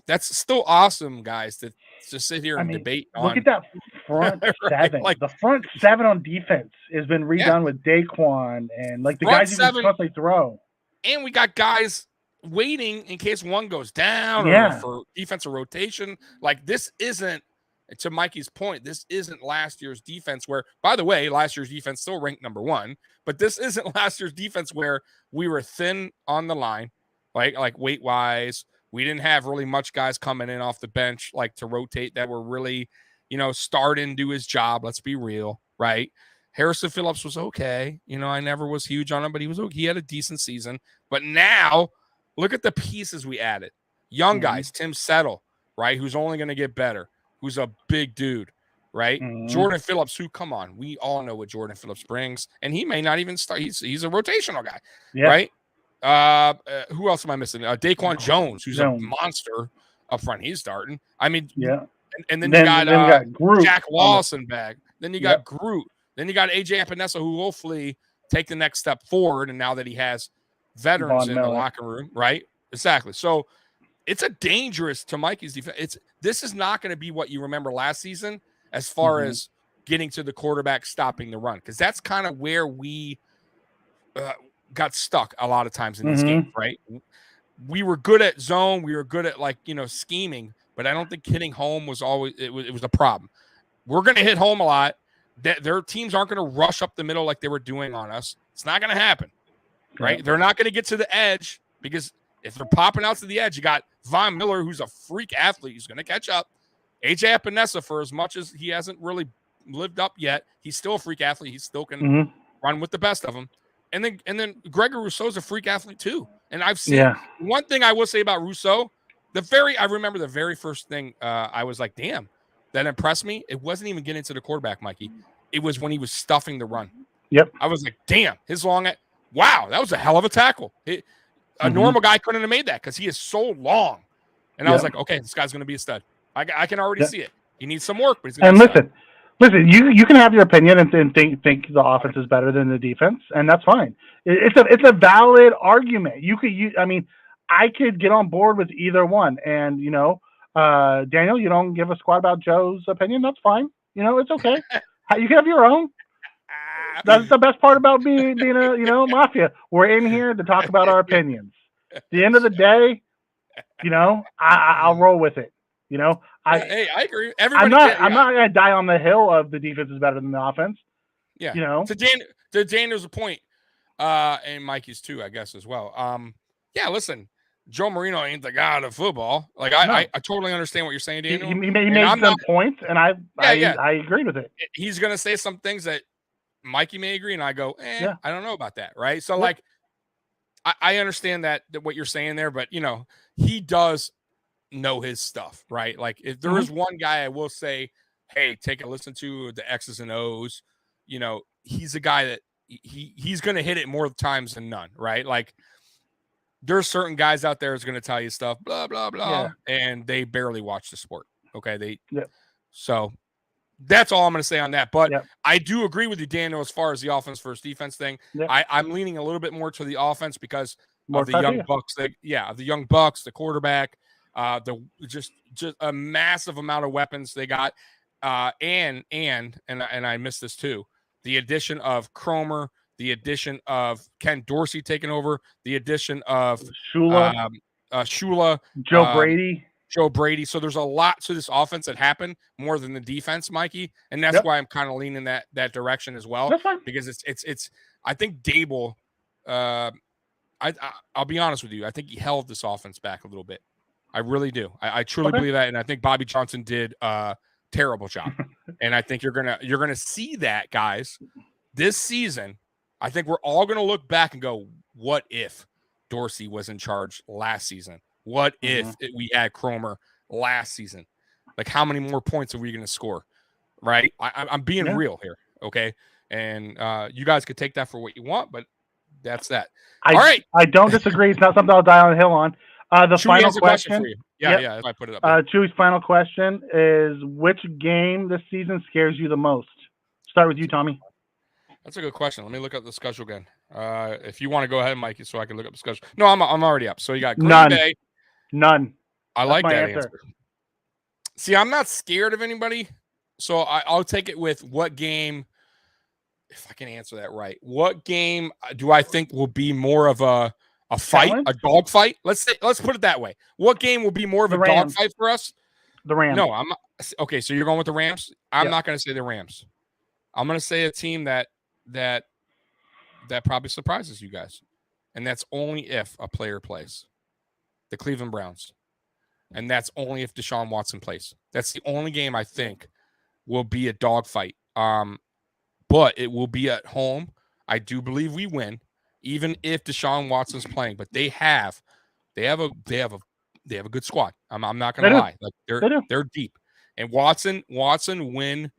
that's still awesome, guys, to sit here and debate. Look at that front seven. Like, the front seven on defense has been redone with Daquan and like the guys who can constantly throw. And we got guys waiting in case one goes down or for defensive rotation. Like, this isn't, to Mikey's point, this isn't last year's defense where, by the way, last year's defense still ranked number 1, but this isn't last year's defense where we were thin on the line, like weight wise. We didn't have really much guys coming in off the bench, like, to rotate that were really, starting to do his job. Let's be real, right? Harrison Phillips was okay. I never was huge on him, but he was okay. He had a decent season. But now, look at the pieces we added. Young guys, Tim Settle, right, who's only going to get better, who's a big dude, right? Jordan Phillips, who, come on, we all know what Jordan Phillips brings, and he may not even start. He's a rotational guy, right? Who else am I missing? Daquan Jones, who's a monster up front. He's starting. I mean, and then you got Jack Lawson back. Then you got Groot. Then you got AJ Epinesa, who will hopefully take the next step forward. And now that he has veterans in the locker room, right? Exactly. So it's a dangerous, to Mikey's defense. This is not going to be what you remember last season as far as getting to the quarterback, stopping the run, because that's kind of where we got stuck a lot of times in this game, right? We were good at zone. We were good at, scheming, but I don't think hitting home was always, it was a problem. We're going to hit home a lot. Their teams aren't going to rush up the middle like they were doing on us. It's not going to happen, right? They're not going to get to the edge, because if they're popping out to the edge, you got Von Miller, who's a freak athlete. He's going to catch up. AJ Epinesa, for as much as he hasn't really lived up yet, he's still a freak athlete. He still can run with the best of them. And then Gregory Rousseau's a freak athlete too. And I've seen one thing I will say about Rousseau. I remember the very first thing I was like, damn, that impressed me. It wasn't even getting to the quarterback, Mikey. It was when he was stuffing the run. Yep. I was like, damn, wow, that was a hell of a tackle. A normal guy couldn't have made that because he is so long. And I was like, okay, this guy's going to be a stud. I can already see it. He needs some work, but he's going to be a stud. Listen, you can have your opinion and think the offense is better than the defense, and that's fine. It's a valid argument. I could get on board with either one. And Daniel, you don't give a squat about Joe's opinion. That's fine. It's okay. You can have your own. That's the best part about being a Mafia. We're in here to talk about our opinions. At the end of the day, I'll roll with it. I agree. I'm not gonna die on the hill of the defense is better than the offense. Yeah. To Daniel's point, and Mikey's too, I guess, as well. Listen, Joe Marino ain't the god of football. I totally understand what you're saying, Daniel. He made some points, and I agreed with it. He's gonna say some things that Mikey may agree, and I go, I don't know about that, right? So I understand that what you're saying there, but he does know his stuff, right? Like, if there is one guy I will say, hey, take a listen to the X's and O's, he's a guy that he's going to hit it more times than none, right? Like, there's certain guys out there who's going to tell you stuff, blah, blah, blah, and they barely watch the sport. Okay. So that's all I'm going to say on that. But I do agree with you, Daniel, as far as the offense versus defense thing. I'm leaning a little bit more to the offense because of the young Bucks. The young Bucks, the quarterback, just a massive amount of weapons they got, and I missed this too. The addition of Cromer, the addition of Ken Dorsey taking over, the addition of Shula, Joe Brady. So there's a lot to this offense that happened more than the defense, Mikey, and that's why I'm kind of leaning that direction as well. Because it's I think Dable. I'll be honest with you. I think he held this offense back a little bit. I really do. I truly believe that, and I think Bobby Johnson did a terrible job. And I think you're gonna see that, guys, this season. I think we're all gonna look back and go, "What if Dorsey was in charge last season? What if we had Cromer last season? Like, how many more points are we gonna score? right? I'm being real here, okay? And you guys could take that for what you want, but that's that. All right. I don't disagree. It's not something I'll die on a hill on. The Chewy final has a question for you. Yeah, Yep. I put it up there. Chewy's final question is, which game this season scares you the most? Start with you, Tommy. That's a good question. Let me look up the schedule again. If you want to go ahead, Mikey, so I can look up the schedule. No, I'm already up. So you got Green Bay. None. I like that answer. See, I'm not scared of anybody, so I'll take it with what game, if I can answer that right. What game do I think will be more of a fight, Challenge? a dog fight? Let's put it that way. What game will be more of a dog fight for us? The Rams. No, I'm okay. So you're going with the Rams? I'm Yep. not going to say the Rams. I'm going to say a team that probably surprises you guys, and that's only if a player plays. The Cleveland Browns, and that's only if Deshaun Watson plays. That's the only game I think will be a dogfight. But it will be at home. I do believe we win, even if Deshaun Watson's playing. But they have a good squad. I'm not going to lie. Like they're deep, and Watson win.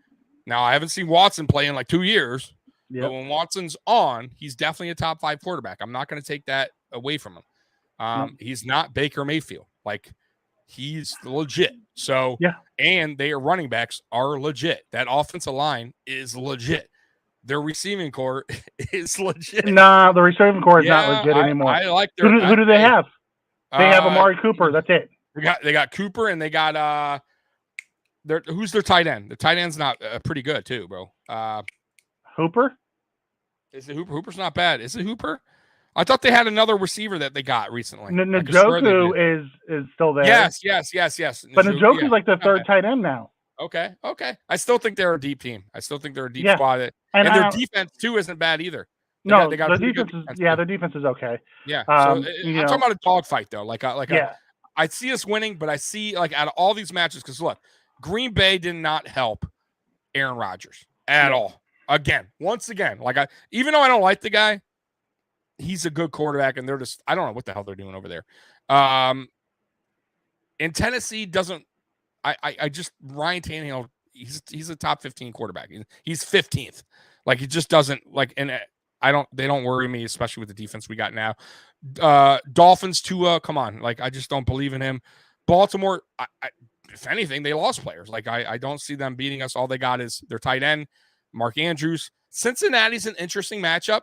Now I haven't seen Watson play in like 2 years. Yep. But when Watson's on, he's definitely a top 5 quarterback. I'm not going to take that away from him. He's not Baker Mayfield. Like, he's legit. So, and their running backs are legit. That offensive line is legit. Their receiving core is legit. Nah, the receiving core is not legit anymore. I like their. Who do they have? They have Amari Cooper. That's it. They got Cooper, and they got who's their tight end? The tight end's not pretty good too, bro. Hooper? Is it Hooper? Hooper's not bad. Is it Hooper? I thought they had another receiver that they got recently. Njoku is still there. Yes. But Njoku's like the third tight end now. Okay. I still think they're a deep team. I still think they're a deep squad. And their defense, too, isn't bad either. Their defense is okay. Yeah. I'm talking about a dogfight, though. I see us winning, but I see, like, out of all these matches, because, look, Green Bay did not help Aaron Rodgers at all. Once again, even though I don't like the guy, he's a good quarterback, and they're just, I don't know what the hell they're doing over there. And Tennessee doesn't, Ryan Tannehill, he's a top 15 quarterback. He's 15th. Like, he just doesn't, and they don't worry me, especially with the defense we got now. Dolphins, Tua, come on. I just don't believe in him. Baltimore, if anything, they lost players. I don't see them beating us. All they got is their tight end, Mark Andrews. Cincinnati's an interesting matchup,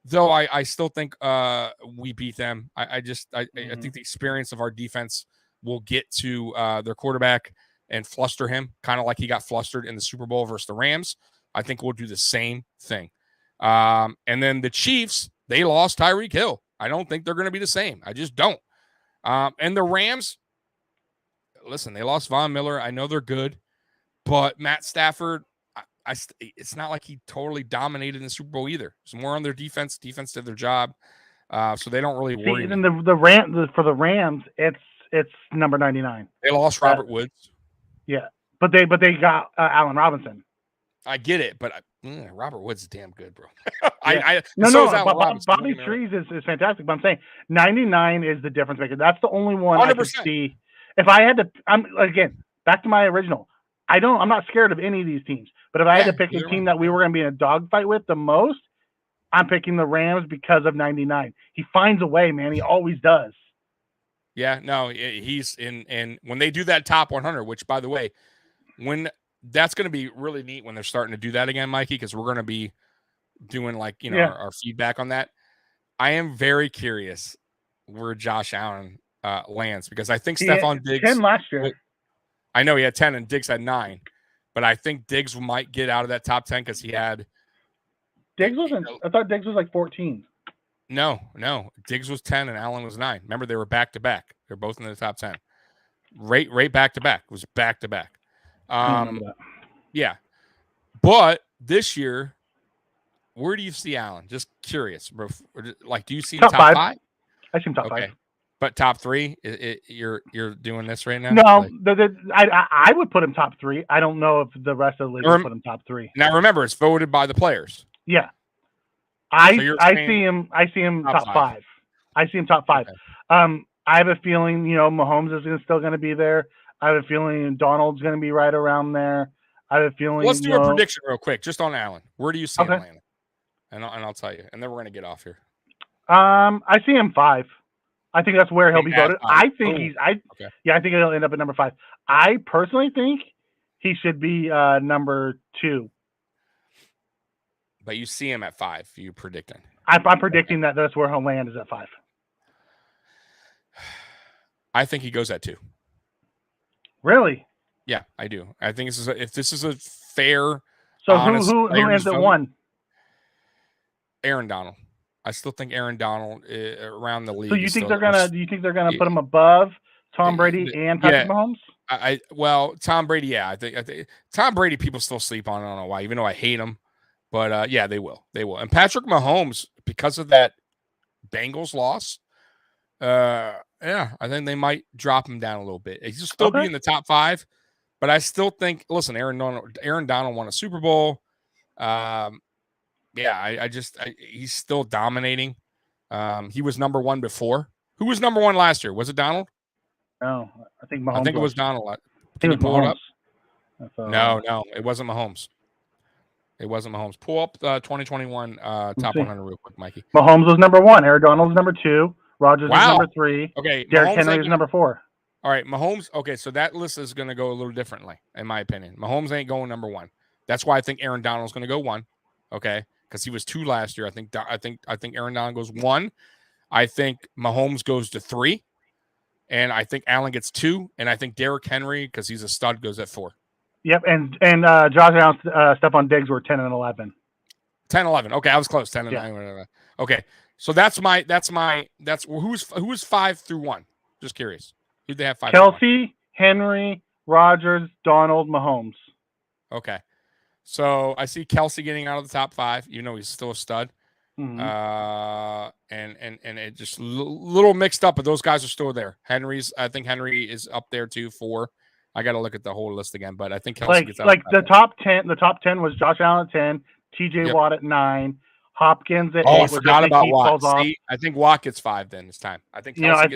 though I still think we beat them. I think the experience of our defense will get to their quarterback and fluster him, kind of like he got flustered in the Super Bowl versus the Rams. I think we'll do the same thing. And then the Chiefs, they lost Tyreek Hill. I don't think they're going to be the same. I just don't. And the Rams, listen, they lost Von Miller. I know they're good, but Matt Stafford, it's not like he totally dominated in the Super Bowl either. It's more on their defense. Defense did their job, so they don't really worry. And for the Rams, it's number 99. They lost Robert Woods. Yeah, but they got Allen Robinson. I get it, but Robert Woods is damn good, bro. Bobby Trees is fantastic, but I'm saying 99 is the difference maker. That's the only one 100%. I could see. If I had to, again, back to my original. I'm not scared of any of these teams, but if I had to pick a team that we were going to be in a dogfight with the most, I'm picking the Rams because of 99. He finds a way, man. He always does. Yeah, no, he's in, and when they do that top 100, which, by the way, when that's going to be really neat when they're starting to do that again, Mikey, because we're going to be doing our feedback on that. I am very curious where Josh Allen lands, because I think Stephon Diggs 10 last year. I know he had 10 and Diggs had 9, but I think Diggs might get out of that top 10 because he had. Diggs wasn't. I thought Diggs was like 14. No. Diggs was 10 and Allen was 9. Remember, they were back to back. They're both in the top 10. Right back to back. It was back to back. Yeah. But this year, where do you see Allen? Just curious, bro. Do you see top 5? I see him top 5. But top 3, you're doing this right now? No, I would put him top 3. I don't know if the rest of the league would put him top 3. Now remember, it's voted by the players. Yeah, I see him top 5. I see him top 5. Okay. I have a feeling Mahomes is still going to be there. I have a feeling Donald's going to be right around there. I have a feeling. Let's do a prediction real quick, just on Allen. Where do you see him Okay. landing? And I'll tell you, and then we're gonna get off here. I see him 5. I think that's where he'll be voted. I think Okay. I think he'll end up at number 5. I personally think he should be number 2. But you see him at 5. You predicting? I'm predicting that that's where he'll land, is at 5. I think he goes at 2. Really? Yeah, I do. I think if this is a fair. So honest who ends at 1? Aaron Donald. I still think Aaron Donald around the league. So you think they're gonna put him above Tom Brady and Patrick Mahomes? Well, Tom Brady, yeah. I think Tom Brady, people still sleep on. I don't know why, even though I hate him. But yeah, they will. They will. And Patrick Mahomes, because of that Bengals loss, yeah, I think they might drop him down a little bit. He'll still be in the top 5, but I still think. Listen, Aaron Donald won a Super Bowl. Yeah, he's still dominating. He was number 1 before. Who was number 1 last year? Was it Donald? No, I think Mahomes. I think it was Donald. Can you pull it up? No, it wasn't Mahomes. It wasn't Mahomes. Pull up 2021 top 100 real quick, Mikey. Mahomes was number 1. Aaron Donald was number 2. Rodgers was number 3. Okay, Derrick Henry was number 4. All right, Mahomes. Okay, so that list is going to go a little differently, in my opinion. Mahomes ain't going number 1. That's why I think Aaron Donald's going to go 1. Okay, because he was 2 last year. I think Aaron Donald goes 1. I think Mahomes goes to 3, and I think Allen gets 2, and I think Derrick Henry, because he's a stud, goes at 4. Yep, and Josh Allen, Stephon Diggs were 10 and 11. 10, 11. Okay, I was close. 10 and 9. Okay, so that's who's 5 through 1. Just curious. Who'd they have 5? Kelsey, Henry, Rodgers, Donald, Mahomes. Okay, so I see Kelsey getting out of the top 5. You know he's still a stud. Mm-hmm. And it just little mixed up, but those guys are still there. I think Henry is up there too. 4. I got to look at the whole list again, but I think Kelsey gets out. Like the top 10. The top 10 was Josh Allen at 10, T.J. Watt at 9, Hopkins at 8. I forgot about Watt. See, I think Watt gets 5 then this time. I think Kelsey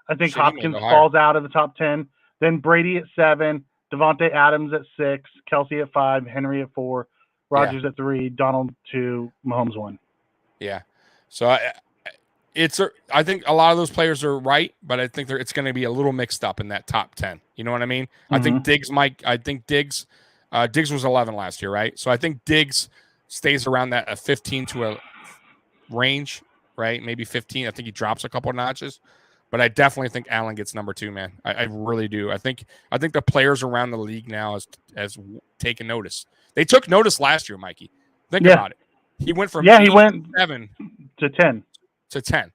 I think Hopkins falls out of the top 10. Then Brady at 7, Devontae Adams at 6, Kelsey at 5, Henry at 4, Rodgers at 3, Donald 2, Mahomes 1. Yeah. So I think a lot of those players are right, but I think it's going to be a little mixed up in that top 10. You know what I mean? Mm-hmm. I think Diggs was 11 last year, right? So I think Diggs stays around that 15 to a range, right? Maybe 15. I think he drops a couple notches, but I definitely think Allen gets number 2, man. I really do. I think the players around the league now has taken notice. They took notice last year, Mikey. Think about it. He went from 7 to 10. To 10.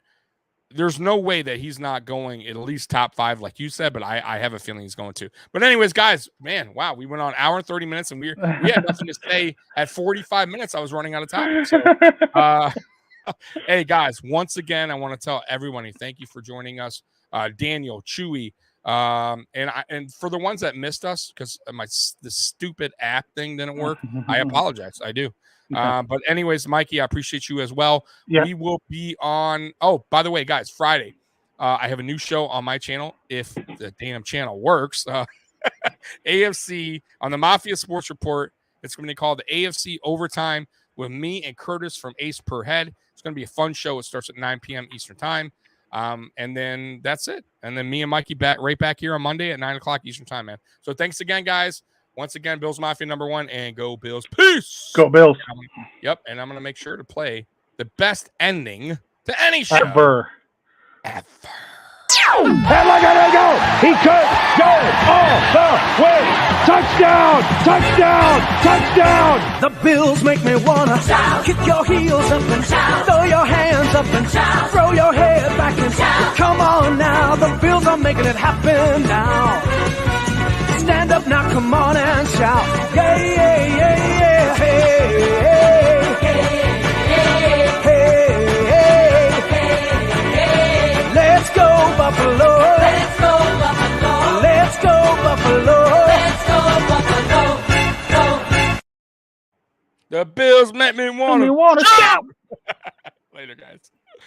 There's no way that he's not going at least top 5, like you said, but I have a feeling he's going to. But anyways, guys, man, wow, we went on an hour and 30 minutes, and we had nothing to say. At 45 minutes, I was running out of time. So, hey, guys, once again, I want to tell everyone thank you for joining us. Daniel, Chewy, and for the ones that missed us because the stupid app thing didn't work, I apologize. I do. But anyways, Mikey, I appreciate you as well. Yeah. We will be on. Oh, by the way, guys, Friday, I have a new show on my channel. If the damn channel works, AFC on the Mafia Sports Report. It's going to be called the AFC Overtime with me and Curtis from Ace Per Head. It's going to be a fun show. It starts at 9 p.m. Eastern Time. And then that's it. And then me and Mikey right back here on Monday at 9 o'clock Eastern Time, man. So thanks again, guys. Once again, Bills Mafia number 1, and go Bills. Peace. Go Bills. Yep, and I'm going to make sure to play the best ending to any show. Ever. And look at it go. He could go all the way. Touchdown, touchdown, touchdown. The Bills make me want to shout. Kick your heels up and shout. Throw your hands up and shout. Throw your head back and shout. Come on now, the Bills are making it happen now. Stand up now, come on and shout. Yeah, yeah, yeah, yeah. Hey, hey, hey, hey. Let's go, Buffalo. Let's go, Buffalo. Let's go, Buffalo. Let's go, Buffalo. Go. The Bills make me want to shout. Later, guys.